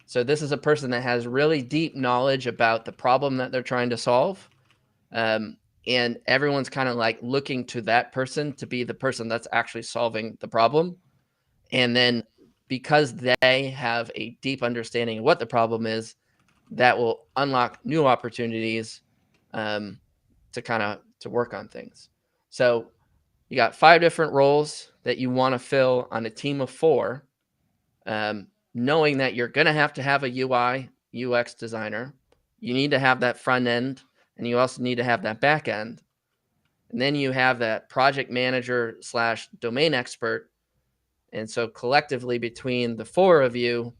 So this is a person that has really deep knowledge about the problem that they're trying to solve. And everyone's kind of like looking to that person to be the person that's actually solving the problem. And then because they have a deep understanding of what the problem is, that will unlock new opportunities to work on things. So you got 5 different roles that you want to fill on a team of 4, knowing that you're going to have a UI UX designer. You need to have that front end, and you also need to have that back end. And then you have that project manager / domain expert. And so collectively between the 4 of you,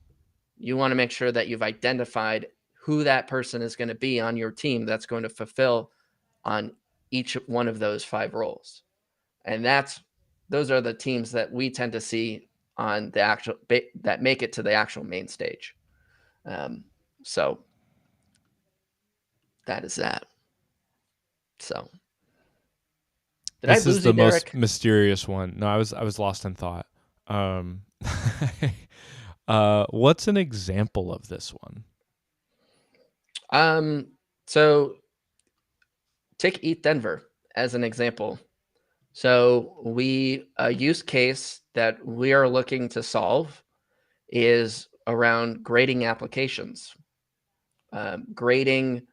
you want to make sure that you've identified who that person is going to be on your team that's going to fulfill on each one of those 5 roles. And those are the teams that we tend to see on the actual that make it to the actual main stage. So that is that. So this is the most mysterious one. No, I was lost in thought. What's an example of this one? So take ETHDenver as an example. So a use case that we are looking to solve is around grading applications, grading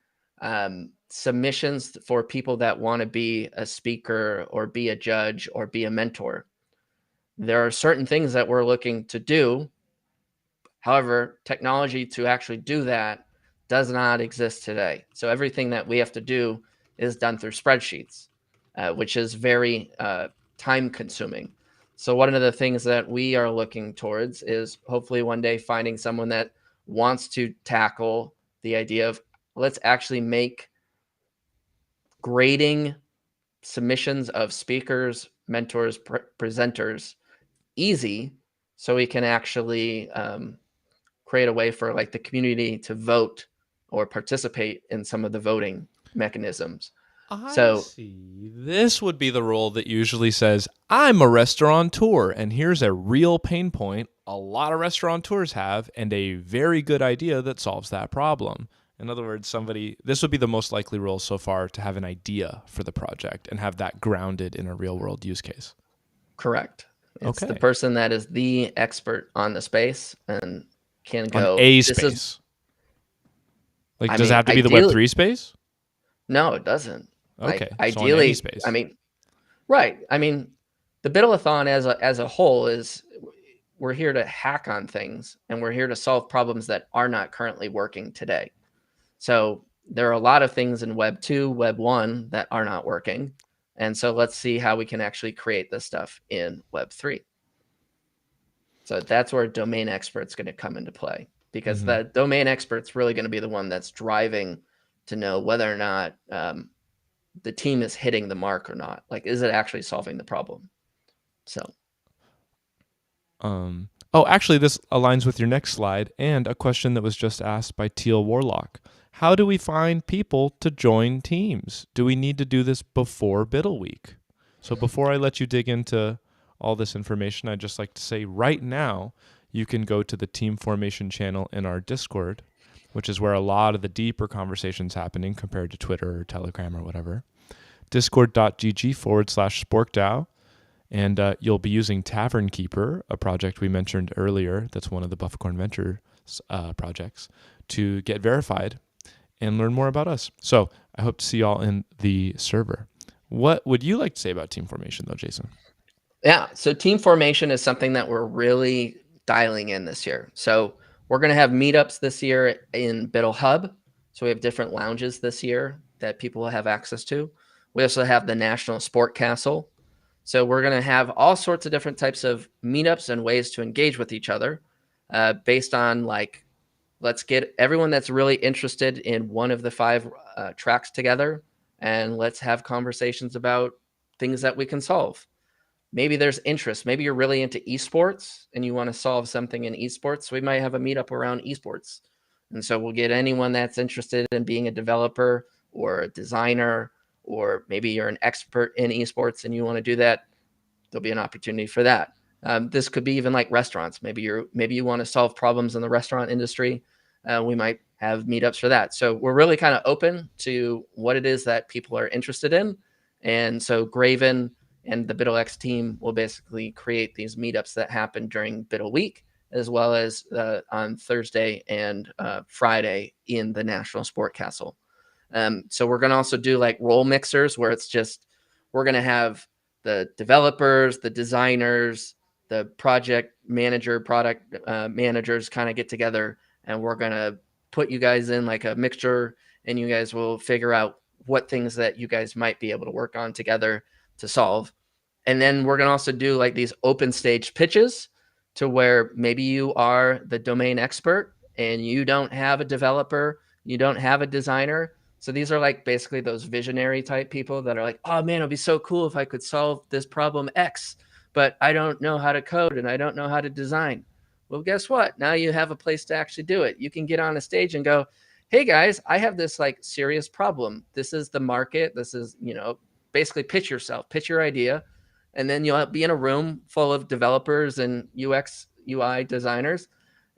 submissions for people that want to be a speaker or be a judge or be a mentor. There are certain things that we're looking to do. However, technology to actually do that does not exist today. So everything that we have to do is done through spreadsheets, which is very time consuming. So one of the things that we are looking towards is hopefully one day finding someone that wants to tackle the idea of let's actually make grading submissions of speakers, mentors, presenters easy, so we can actually create a way for like the community to vote or participate in some of the voting mechanisms. I see. This would be the role that usually says, I'm a restaurateur, and here's a real pain point a lot of restaurateurs have, and a very good idea that solves that problem. In other words, this would be the most likely role so far to have an idea for the project and have that grounded in a real world use case. Correct. It's okay. the person that is the expert on the space and can go on a space. Does it have to be the Web3 space? No, it doesn't. Okay. Ideally, so on any space. Right. The Biddle-a-thon as a whole is we're here to hack on things, and we're here to solve problems that are not currently working today. So there are a lot of things in Web 2, Web 1 that are not working. And so let's see how we can actually create this stuff in Web 3. So that's where domain expert's going to come into play, because the domain expert's really going to be the one that's driving to know whether or not the team is hitting the mark or not. Like, is it actually solving the problem? So. Actually, this aligns with your next slide and a question that was just asked by Teal Warlock. How do we find people to join teams? Do we need to do this before Biddle Week? So before I let you dig into all this information, I'd just like to say right now, you can go to the team formation channel in our Discord, which is where a lot of the deeper conversations happening compared to Twitter or Telegram or whatever. Discord.gg/SporkDAO. And you'll be using Tavern Keeper, a project we mentioned earlier that's one of the Bufficorn Ventures projects, to get verified and learn more about us. So I hope to see y'all in the server. What would you like to say about team formation, though, Jason? Yeah, so team formation is something that we're really dialing in this year. So we're going to have meetups this year in Biddle Hub. So we have different lounges this year that people will have access to. We also have the National Sport Castle. So we're going to have all sorts of different types of meetups and ways to engage with each other based on let's get everyone that's really interested in one of the 5 tracks together, and let's have conversations about things that we can solve. Maybe there's interest. Maybe you're really into esports and you want to solve something in esports. So we might have a meetup around esports. And so we'll get anyone that's interested in being a developer or a designer, or maybe you're an expert in esports and you want to do that. There'll be an opportunity for that. This could be even like restaurants. Maybe you want to solve problems in the restaurant industry. We might have meetups for that. So we're really kind of open to what it is that people are interested in. And so Graven and the BiddleX team will basically create these meetups that happen during Biddle Week, as well as on Thursday and Friday in the National Sport Castle. So we're going to also do like role mixers, where it's just, we're going to have the developers, the designers, the project manager, product managers kind of get together, and we're going to put you guys in like a mixture, and you guys will figure out what things that you guys might be able to work on together to solve. And then we're going to also do like these open stage pitches, to where maybe you are the domain expert and you don't have a developer, you don't have a designer. So these are like basically those visionary type people that are like, oh man, it'd be so cool if I could solve this problem X, but I don't know how to code and I don't know how to design. Well, guess what? Now you have a place to actually do it. You can get on a stage and go, hey guys, I have this like serious problem. This is the market. This is, basically pitch yourself, pitch your idea. And then you'll be in a room full of developers and UX, UI designers.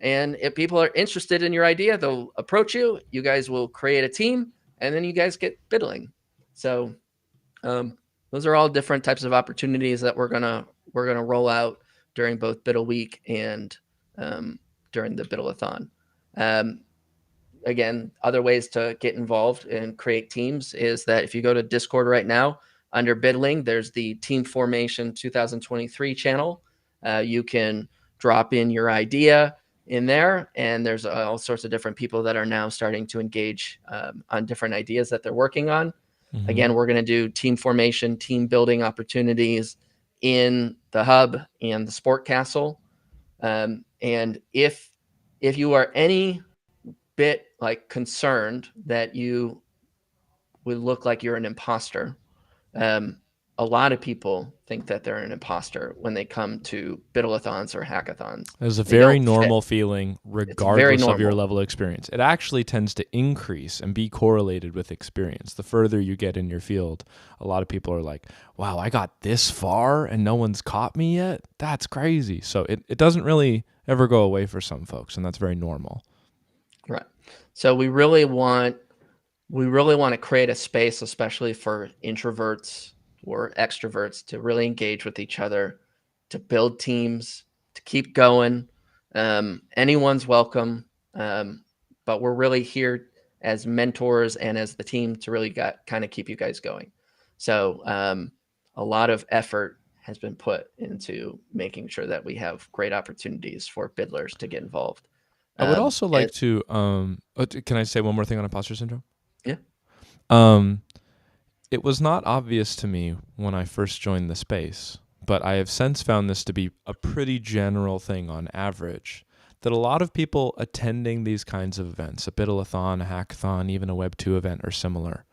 And if people are interested in your idea, they'll approach you. You guys will create a team, and then you guys get biddling. So those are all different types of opportunities that we're gonna roll out during both Biddle Week and during the Biddle-a-thon. Again, other ways to get involved and create teams is that if you go to Discord right now, under Biddling, there's the Team Formation 2023 channel. You can drop in your idea in there, and there's all sorts of different people that are now starting to engage on different ideas that they're working on. Mm-hmm. Again, we're going to do team formation, team building opportunities in the hub and the Sport Castle. And if if you are any bit like concerned that you would look like you're an imposter, a lot of people think that they're an imposter when they come to biddle-a-thons or hackathons. It's a They very don't normal fit. feeling, It's very regardless of your normal. level of experience. It actually tends to increase and be correlated with experience. The further you get in your field, a lot of people are like, wow, I got this far and no one's caught me yet? That's crazy. So it doesn't really ever go away for some folks, and that's very normal. Right. So we really want to create a space, especially for introverts or extroverts, to really engage with each other, to build teams, to keep going. Anyone's welcome, but we're really here as mentors and as the team to really kind of keep you guys going. So a lot of effort has been put into making sure that we have great opportunities for bidlers to get involved. I would also like to, can I say one more thing on imposter syndrome? Yeah. It was not obvious to me when I first joined the space, but I have since found this to be a pretty general thing on average, that a lot of people attending these kinds of events, a biddle-a-thon, a hackathon, even a Web2 event or similar,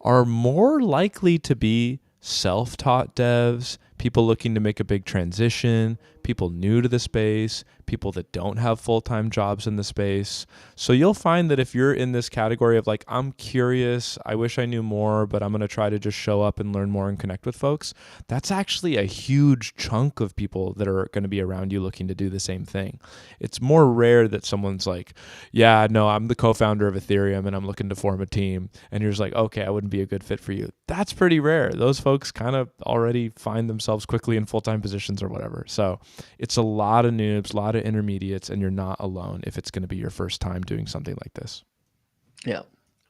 are more likely to be self-taught devs, people looking to make a big transition, people new to the space, people that don't have full-time jobs in the space. So you'll find that if you're in this category of like, I'm curious, I wish I knew more, but I'm going to try to just show up and learn more and connect with folks, that's actually a huge chunk of people that are going to be around you looking to do the same thing. It's more rare that someone's like, yeah, no, I'm the co-founder of Ethereum and I'm looking to form a team. And you're just like, okay, I wouldn't be a good fit for you. That's pretty rare. Those folks kind of already find themselves quickly in full-time positions or whatever. So it's a lot of noobs, a lot of intermediates, and you're not alone if it's going to be your first time doing something like this. Yeah,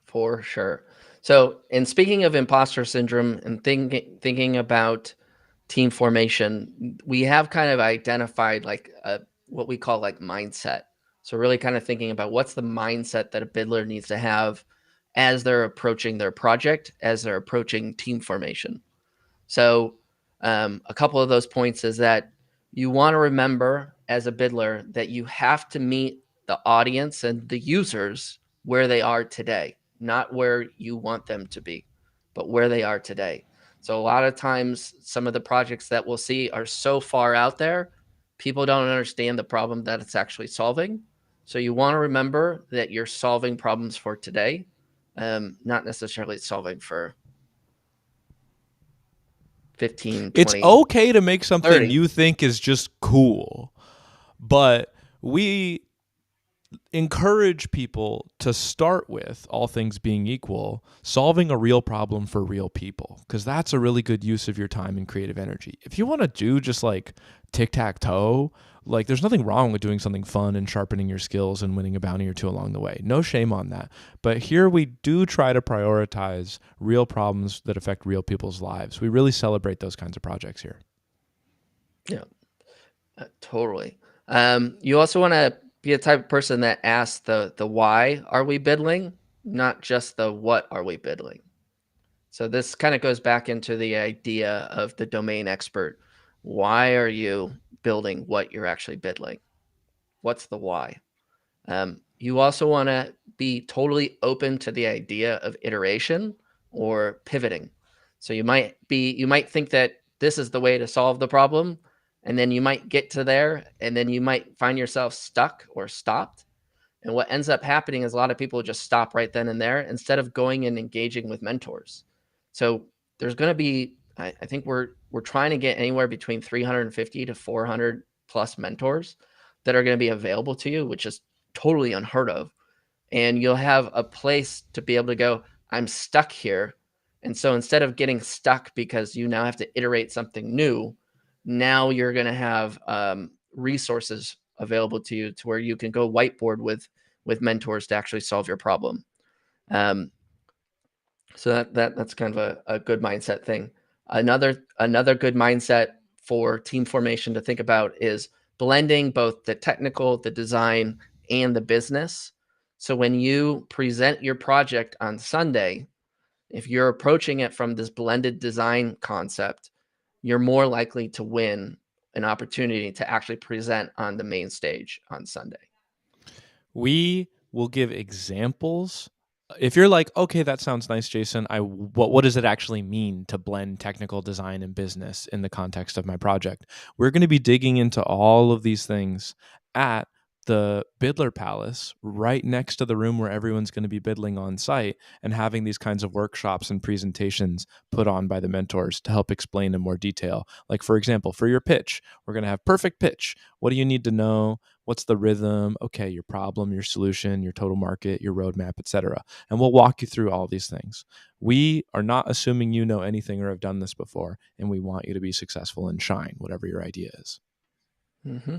for sure. So, and speaking of imposter syndrome and thinking about team formation, we have kind of identified like what we call like mindset. So really kind of thinking about what's the mindset that a bidler needs to have as they're approaching their project, as they're approaching team formation. So a couple of those points is that you want to remember as a bidler that you have to meet the audience and the users where they are today, not where you want them to be, but where they are today. So a lot of times, some of the projects that we'll see are so far out there, people don't understand the problem that it's actually solving. So you want to remember that you're solving problems for today, not necessarily solving for 15, 20. It's okay to make something 30. you think is just cool, but we encourage people to start with, all things being equal, solving a real problem for real people, because that's a really good use of your time and creative energy. If you want to do just like tic-tac-toe, like there's nothing wrong with doing something fun and sharpening your skills and winning a bounty or two along the way. No shame on that. But here we do try to prioritize real problems that affect real people's lives. We really celebrate those kinds of projects here. Yeah, totally. You also want to be a type of person that asks the why are we biddling, not just the what are we biddling. So this kind of goes back into the idea of the domain expert. Why are you building what you're actually biddling? What's the why? You also want to be totally open to the idea of iteration or pivoting. So you might think that this is the way to solve the problem, and then you might get to there, and then you might find yourself stuck or stopped. And what ends up happening is a lot of people just stop right then and there instead of going and engaging with mentors. So there's going to be, I think we're trying to get anywhere between 350 to 400 plus mentors that are going to be available to you, which is totally unheard of. And you'll have a place to be able to go, I'm stuck here. And so instead of getting stuck because you now have to iterate something new, now you're going to have resources available to you to where you can go whiteboard with mentors to actually solve your problem. So that's kind of a good mindset thing. Another good mindset for team formation to think about is blending both the technical, the design, and the business. So when you present your project on Sunday, if you're approaching it from this blended design concept, you're more likely to win an opportunity to actually present on the main stage on Sunday. We will give examples. If you're like, okay, that sounds nice, Jason. What does it actually mean to blend technical design and business in the context of my project? We're going to be digging into all of these things at the Bidler Palace, right next to the room where everyone's going to be bidling on site, and having these kinds of workshops and presentations put on by the mentors to help explain in more detail. Like, for example, for your pitch, we're going to have perfect pitch. What do you need to know? What's the rhythm? Okay, your problem, your solution, your total market, your roadmap, etc. And we'll walk you through all these things. We are not assuming you know anything or have done this before, and we want you to be successful and shine, whatever your idea is. Mm-hmm.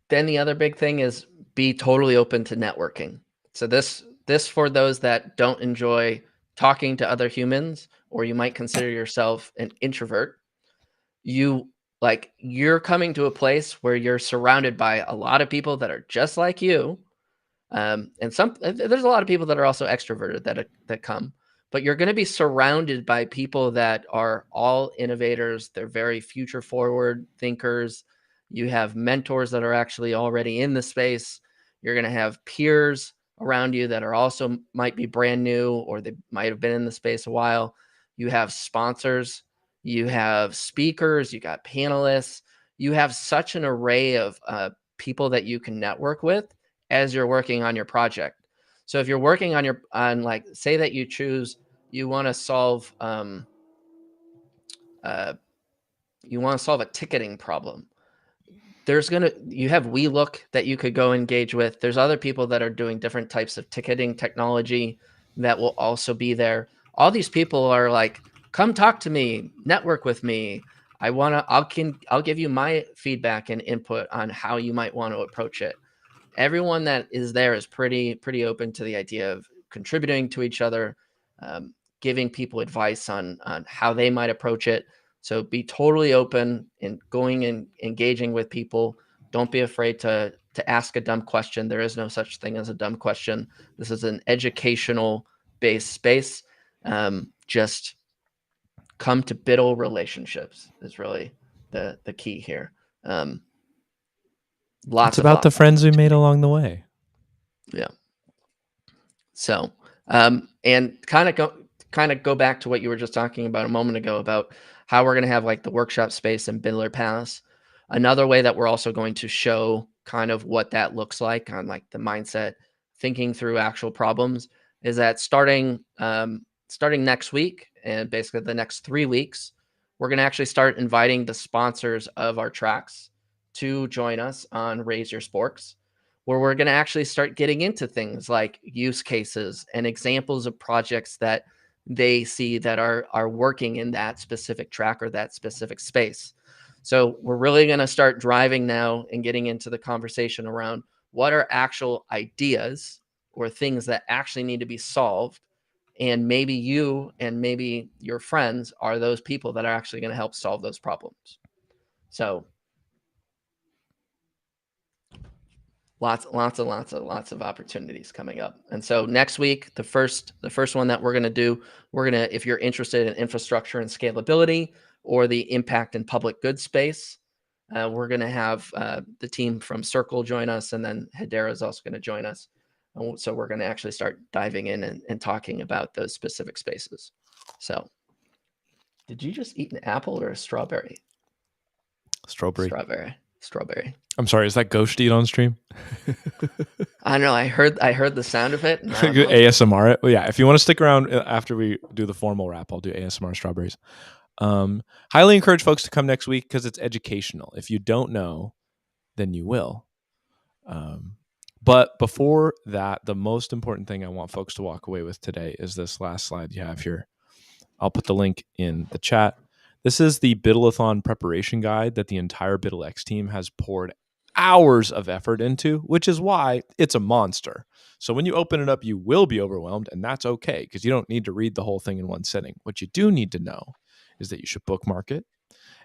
Then the other big thing is be totally open to networking. So this for those that don't enjoy talking to other humans, or you might consider yourself an introvert, you're coming to a place where you're surrounded by a lot of people that are just like you. And there's a lot of people that are also extroverted that come, but you're going to be surrounded by people that are all innovators. They're very future forward thinkers. You have mentors that are actually already in the space. You're going to have peers around you that are also might be brand new, or they might have been in the space a while. You have sponsors, you have speakers, you got panelists, you have such an array of people that you can network with as you're working on your project. So if you're working on like, say that you want to solve a ticketing problem. You have WeLook that you could go engage with. There's other people that are doing different types of ticketing technology that will also be there. All these people are like, come talk to me, network with me. I'll give you my feedback and input on how you might want to approach it. Everyone that is there is pretty open to the idea of contributing to each other, giving people advice on how they might approach it. So be totally open in going and engaging with people. Don't be afraid to ask a dumb question. There is no such thing as a dumb question. This is an educational based space. Just come to build relationships is really the key here. It's about the friends we made along the way. Yeah. So, and kind of go back to what you were just talking about a moment ago about how we're going to have like the workshop space in Bidler Palace. Another way that we're also going to show kind of what that looks like on like the mindset, thinking through actual problems, is that starting next week and basically the next 3 weeks, we're going to actually start inviting the sponsors of our tracks to join us on Raise Your Sporks, where we're going to actually start getting into things like use cases and examples of projects that they see that are working in that specific track or that specific space. So we're really going to start driving now and getting into the conversation around what are actual ideas or things that actually need to be solved. And maybe you and maybe your friends are those people that are actually going to help solve those problems. So lots of opportunities coming up. And so next week, the first one that we're going to do, if you're interested in infrastructure and scalability or the impact and public good space, we're going to have the team from Circle join us, and then Hedera is also going to join us. And so we're going to actually start diving in and talking about those specific spaces. So did you just eat an apple or a strawberry? Strawberry. I'm sorry, is that Ghost Eat on stream? I don't know. I heard the sound of it. ASMR it. Well, yeah, if you want to stick around after we do the formal wrap, I'll do ASMR strawberries. Highly encourage folks to come next week because it's educational. If you don't know, then you will. But before that, the most important thing I want folks to walk away with today is this last slide you have here. I'll put the link in the chat. This is the Biddle-a-thon preparation guide that the entire BiddleX team has poured hours of effort into, which is why it's a monster. So when you open it up, you will be overwhelmed, and that's okay because you don't need to read the whole thing in one sitting. What you do need to know is that you should bookmark it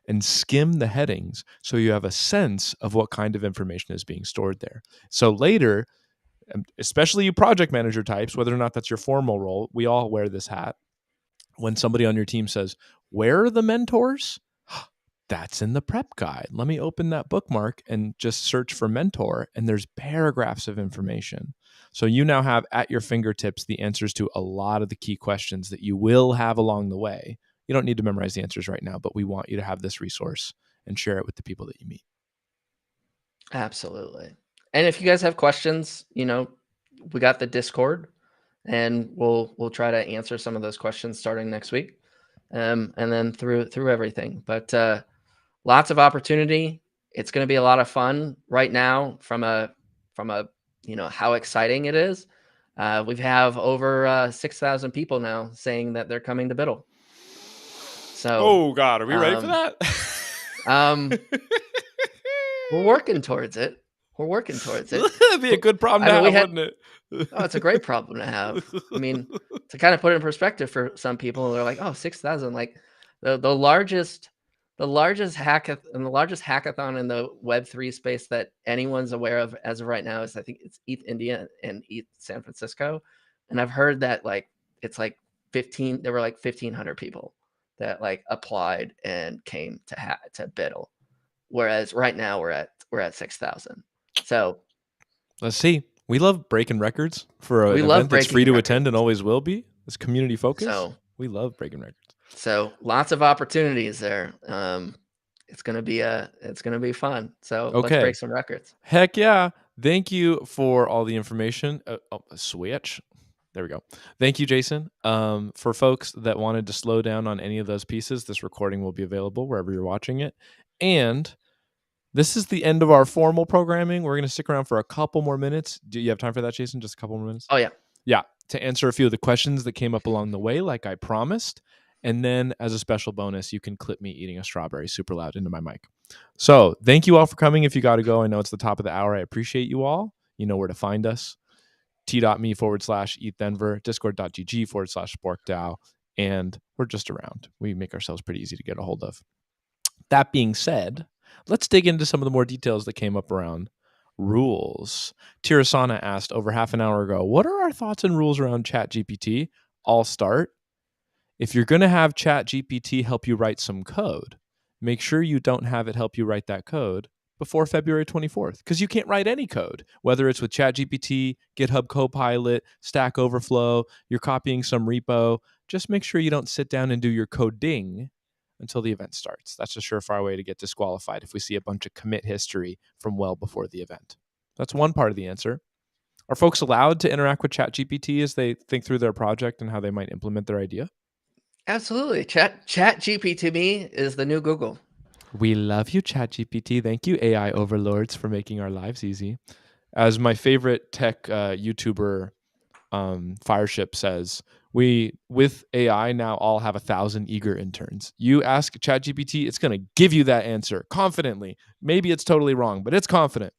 and skim the headings so you have a sense of what kind of information is being stored there. So later, especially you project manager types, whether or not that's your formal role, we all wear this hat. When somebody on your team says, "Where are the mentors?" That's in the prep guide. Let me open that bookmark and just search for mentor, and there's paragraphs of information. So you now have at your fingertips the answers to a lot of the key questions that you will have along the way. You don't need to memorize the answers right now, but we want you to have this resource and share it with the people that you meet. Absolutely. And if you guys have questions, we got the Discord, and we'll try to answer some of those questions starting next week, and then through everything. But lots of opportunity. It's going to be a lot of fun right now. From a how exciting it is. We have over 6,000 people now saying that they're coming to Biddle. So, oh God, are we ready for that? We're working towards it. That'd be a good problem to have, wouldn't it? Oh, it's a great problem to have. I mean, to kind of put it in perspective for some people, they're like, "Oh, 6,000!" Like the largest hackathon in the Web3 space that anyone's aware of as of right now is, I think it's ETH India and ETH San Francisco, and I've heard that it's 15. There were 1,500 people that applied and came to Biddle, whereas right now we're at 6,000. So let's see. We love breaking records for an event that's free to attend and always will be. It's community focused. So we love breaking records. So lots of opportunities there. It's gonna be fun. So let's break some records. Heck yeah! Thank you for all the information. Switch. There we go. Thank you, Jason. For folks that wanted to slow down on any of those pieces, this recording will be available wherever you're watching it. And this is the end of our formal programming. We're going to stick around for a couple more minutes. Do you have time for that, Jason? Just a couple more minutes? Oh, yeah. Yeah, to answer a few of the questions that came up along the way, like I promised. And then as a special bonus, you can clip me eating a strawberry super loud into my mic. So thank you all for coming. If you got to go, I know it's the top of the hour. I appreciate you all. You know where to find us. t.me/ETHDenver, discord.gg/SporkDAO. And we're just around. We make ourselves pretty easy to get a hold of. That being said, let's dig into some of the more details that came up around rules. Tirasana asked over half an hour ago, what are our thoughts and rules around ChatGPT? I'll start. If you're going to have ChatGPT help you write some code, make sure you don't have it help you write that code before February 24th, because you can't write any code, whether it's with ChatGPT, GitHub Copilot, Stack Overflow, you're copying some repo. Just make sure you don't sit down and do your coding until the event starts. That's a surefire way to get disqualified if we see a bunch of commit history from well before the event. That's one part of the answer. Are folks allowed to interact with ChatGPT as they think through their project and how they might implement their idea? Absolutely. ChatGPT to me is the new Google. We love you, ChatGPT. Thank you, AI overlords, for making our lives easy. As my favorite tech YouTuber, Fireship, says, we, with AI, now all have 1,000 eager interns. You ask ChatGPT, it's going to give you that answer confidently. Maybe it's totally wrong, but it's confident.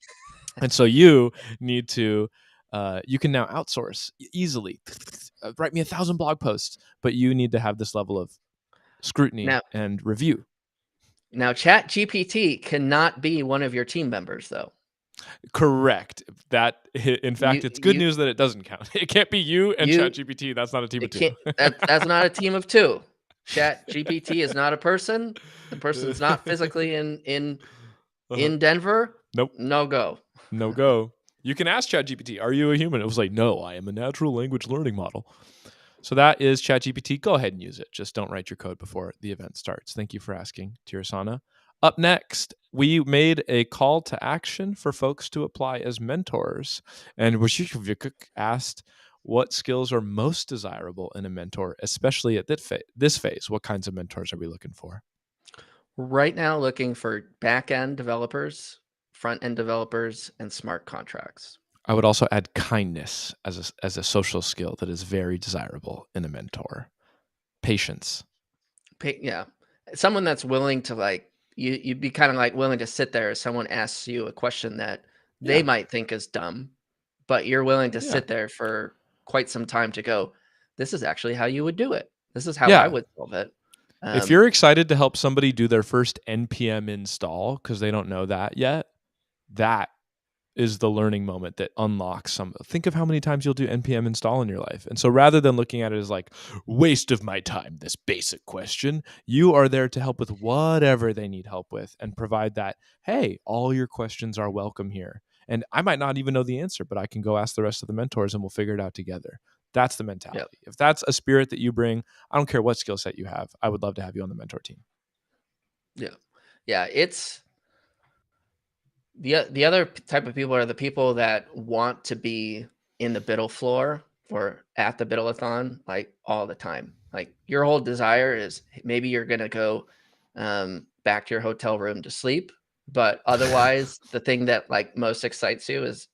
And so you need to, you can now outsource easily. Write me 1,000 blog posts, but you need to have this level of scrutiny and review. Now, ChatGPT cannot be one of your team members, though. Correct. That, in fact, it's good news that it doesn't count. It can't be you and ChatGPT. That's not a team of two. That's not a team of two. ChatGPT is not a person. The person's not physically in Denver. Nope. No go. No go. You can ask ChatGPT, are you a human? It was like, no, I am a natural language learning model. So that is ChatGPT. Go ahead and use it. Just don't write your code before the event starts. Thank you for asking, Tirasana. Up next, we made a call to action for folks to apply as mentors. And Washikavik asked what skills are most desirable in a mentor, especially at this phase. What kinds of mentors are we looking for? Right now, looking for back-end developers, front-end developers, and smart contracts. I would also add kindness as a social skill that is very desirable in a mentor. Patience. Yeah. Someone that's willing to you'd be kind of willing to sit there as someone asks you a question that they might think is dumb, but you're willing to sit there for quite some time to go, this is actually how you would do it. This is how I would solve it. If you're excited to help somebody do their first NPM install because they don't know that yet, that is the learning moment that unlocks some. Think of how many times you'll do npm install in your life. And so rather than looking at it as like waste of my time, this basic question, you are there to help with whatever they need help with and provide that, hey, all your questions are welcome here. And I might not even know the answer, but I can go ask the rest of the mentors and we'll figure it out together. That's the mentality. Yep. If that's a spirit that you bring, I don't care what skill set you have. I would love to have you on the mentor team. Yeah. Yeah. It's the other type of people are the people that want to be in the biddle floor or at the biddle-a-thon like all the time. Like your whole desire is maybe you're going to go back to your hotel room to sleep. But otherwise, the thing that like most excites you is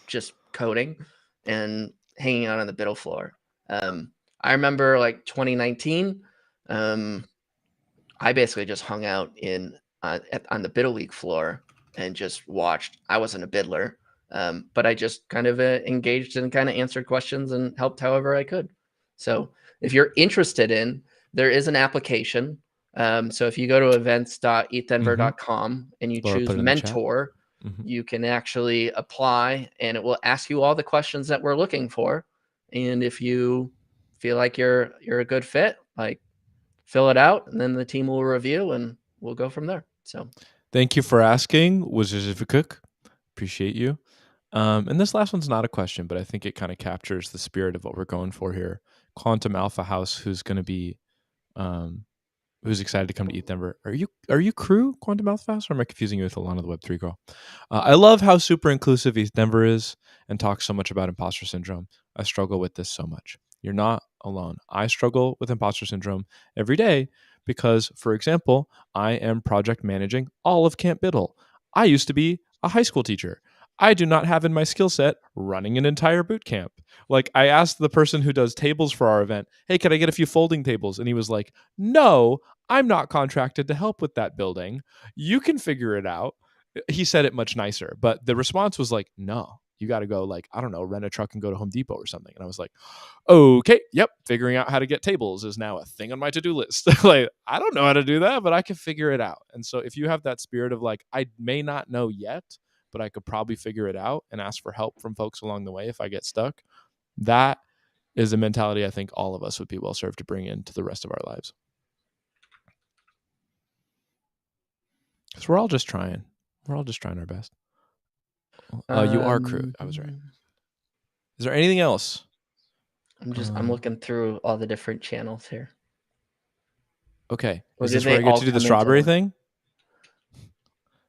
just coding and hanging out on the biddle floor. I remember like 2019, I basically just hung out on the Biddle League floor and just watched. I wasn't a biddler, but I just kind of engaged and kind of answered questions and helped however I could. So if you're interested there is an application. So if you go to events.ethdenver.com and you choose mentor, you can actually apply and it will ask you all the questions that we're looking for. And if you feel like you're a good fit, like fill it out and then the team will review and we'll go from there. So thank you for asking. Cook. Appreciate you. And this last one's not a question, but I think it kind of captures the spirit of what we're going for here. Quantum Alpha House, who's going to be, who's excited to come to ETHDenver. Are you crew Quantum Alpha House, or am I confusing you with Alana, the Web3 girl? I love how super inclusive ETHDenver is and talks so much about imposter syndrome. I struggle with this so much. You're not alone. I struggle with imposter syndrome every day because, for example, I am project managing all of Camp Biddle. I used to be a high school teacher. I do not have in my skill set running an entire boot camp. Like, I asked the person who does tables for our event, hey, can I get a few folding tables? And he was like, no, I'm not contracted to help with that building. You can figure it out. He said it much nicer, but the response was like, no, you got to go, like, I don't know, rent a truck and go to Home Depot or something. And I was like, okay, yep, figuring out how to get tables is now a thing on my to-do list. Like, I don't know how to do that, but I can figure it out. And so if you have that spirit of like, I may not know yet, but I could probably figure it out and ask for help from folks along the way if I get stuck, that is a mentality I think all of us would be well served to bring into the rest of our lives. Because we're all just trying. We're all just trying our best. You are crew. I was right. Is there anything else? I'm looking through all the different channels here. Okay. Is this where I get to do the strawberry thing?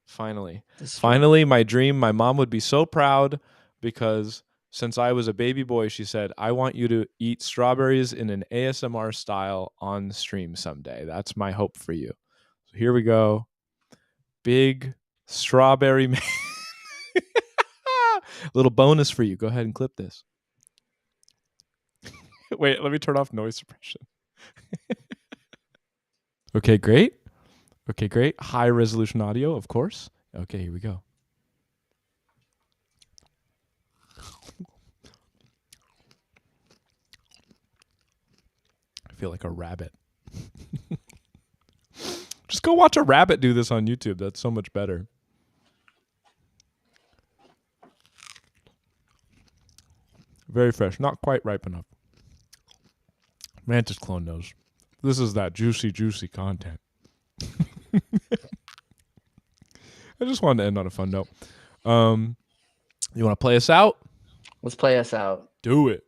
Finally, my dream. My mom would be so proud because since I was a baby boy, she said, I want you to eat strawberries in an ASMR style on stream someday. That's my hope for you. So here we go. Big strawberry man. Little bonus for you. Go ahead and clip this. Wait, let me turn off noise suppression. Okay, great. High resolution audio, of course. Okay, here we go. I feel like a rabbit. Just go watch a rabbit do this on YouTube. That's so much better. Very fresh. Not quite ripe enough. Mantis clone knows. This is that juicy content. I just wanted to end on a fun note. You want to play us out? Let's play us out. Do it.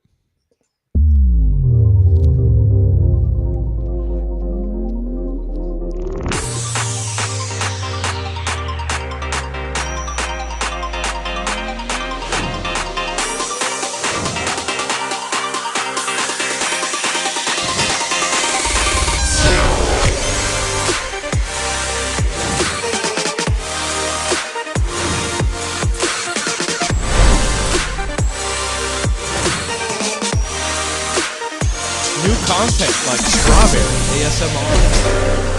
Content like strawberry ASMR.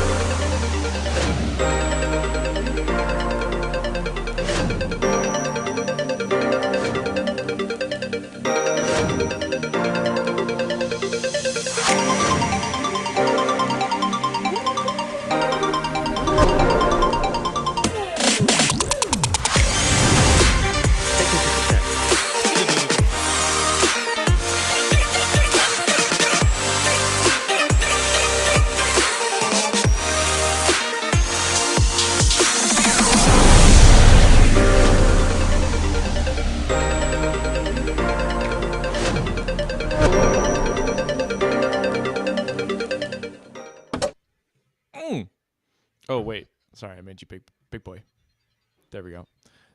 Sorry, I made you big boy. There we go.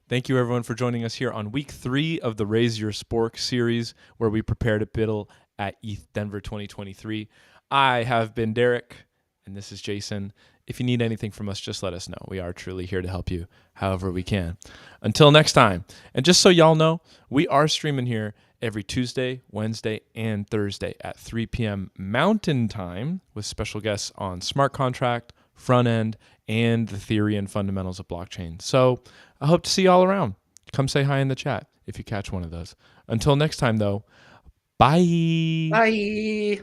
Thank you, everyone, for joining us here on week 3 of the Raise Your Spork series, where we prepare to biddle at ETHDenver 2023. I have been Derek, and this is Jason. If you need anything from us, just let us know. We are truly here to help you however we can. Until next time, and just so y'all know, we are streaming here every Tuesday, Wednesday, and Thursday at 3 p.m. Mountain Time with special guests on smart contract, front end, and the theory and fundamentals of blockchain. So I hope to see you all around. Come say hi in the chat if you catch one of those. Until next time, though, bye. Bye.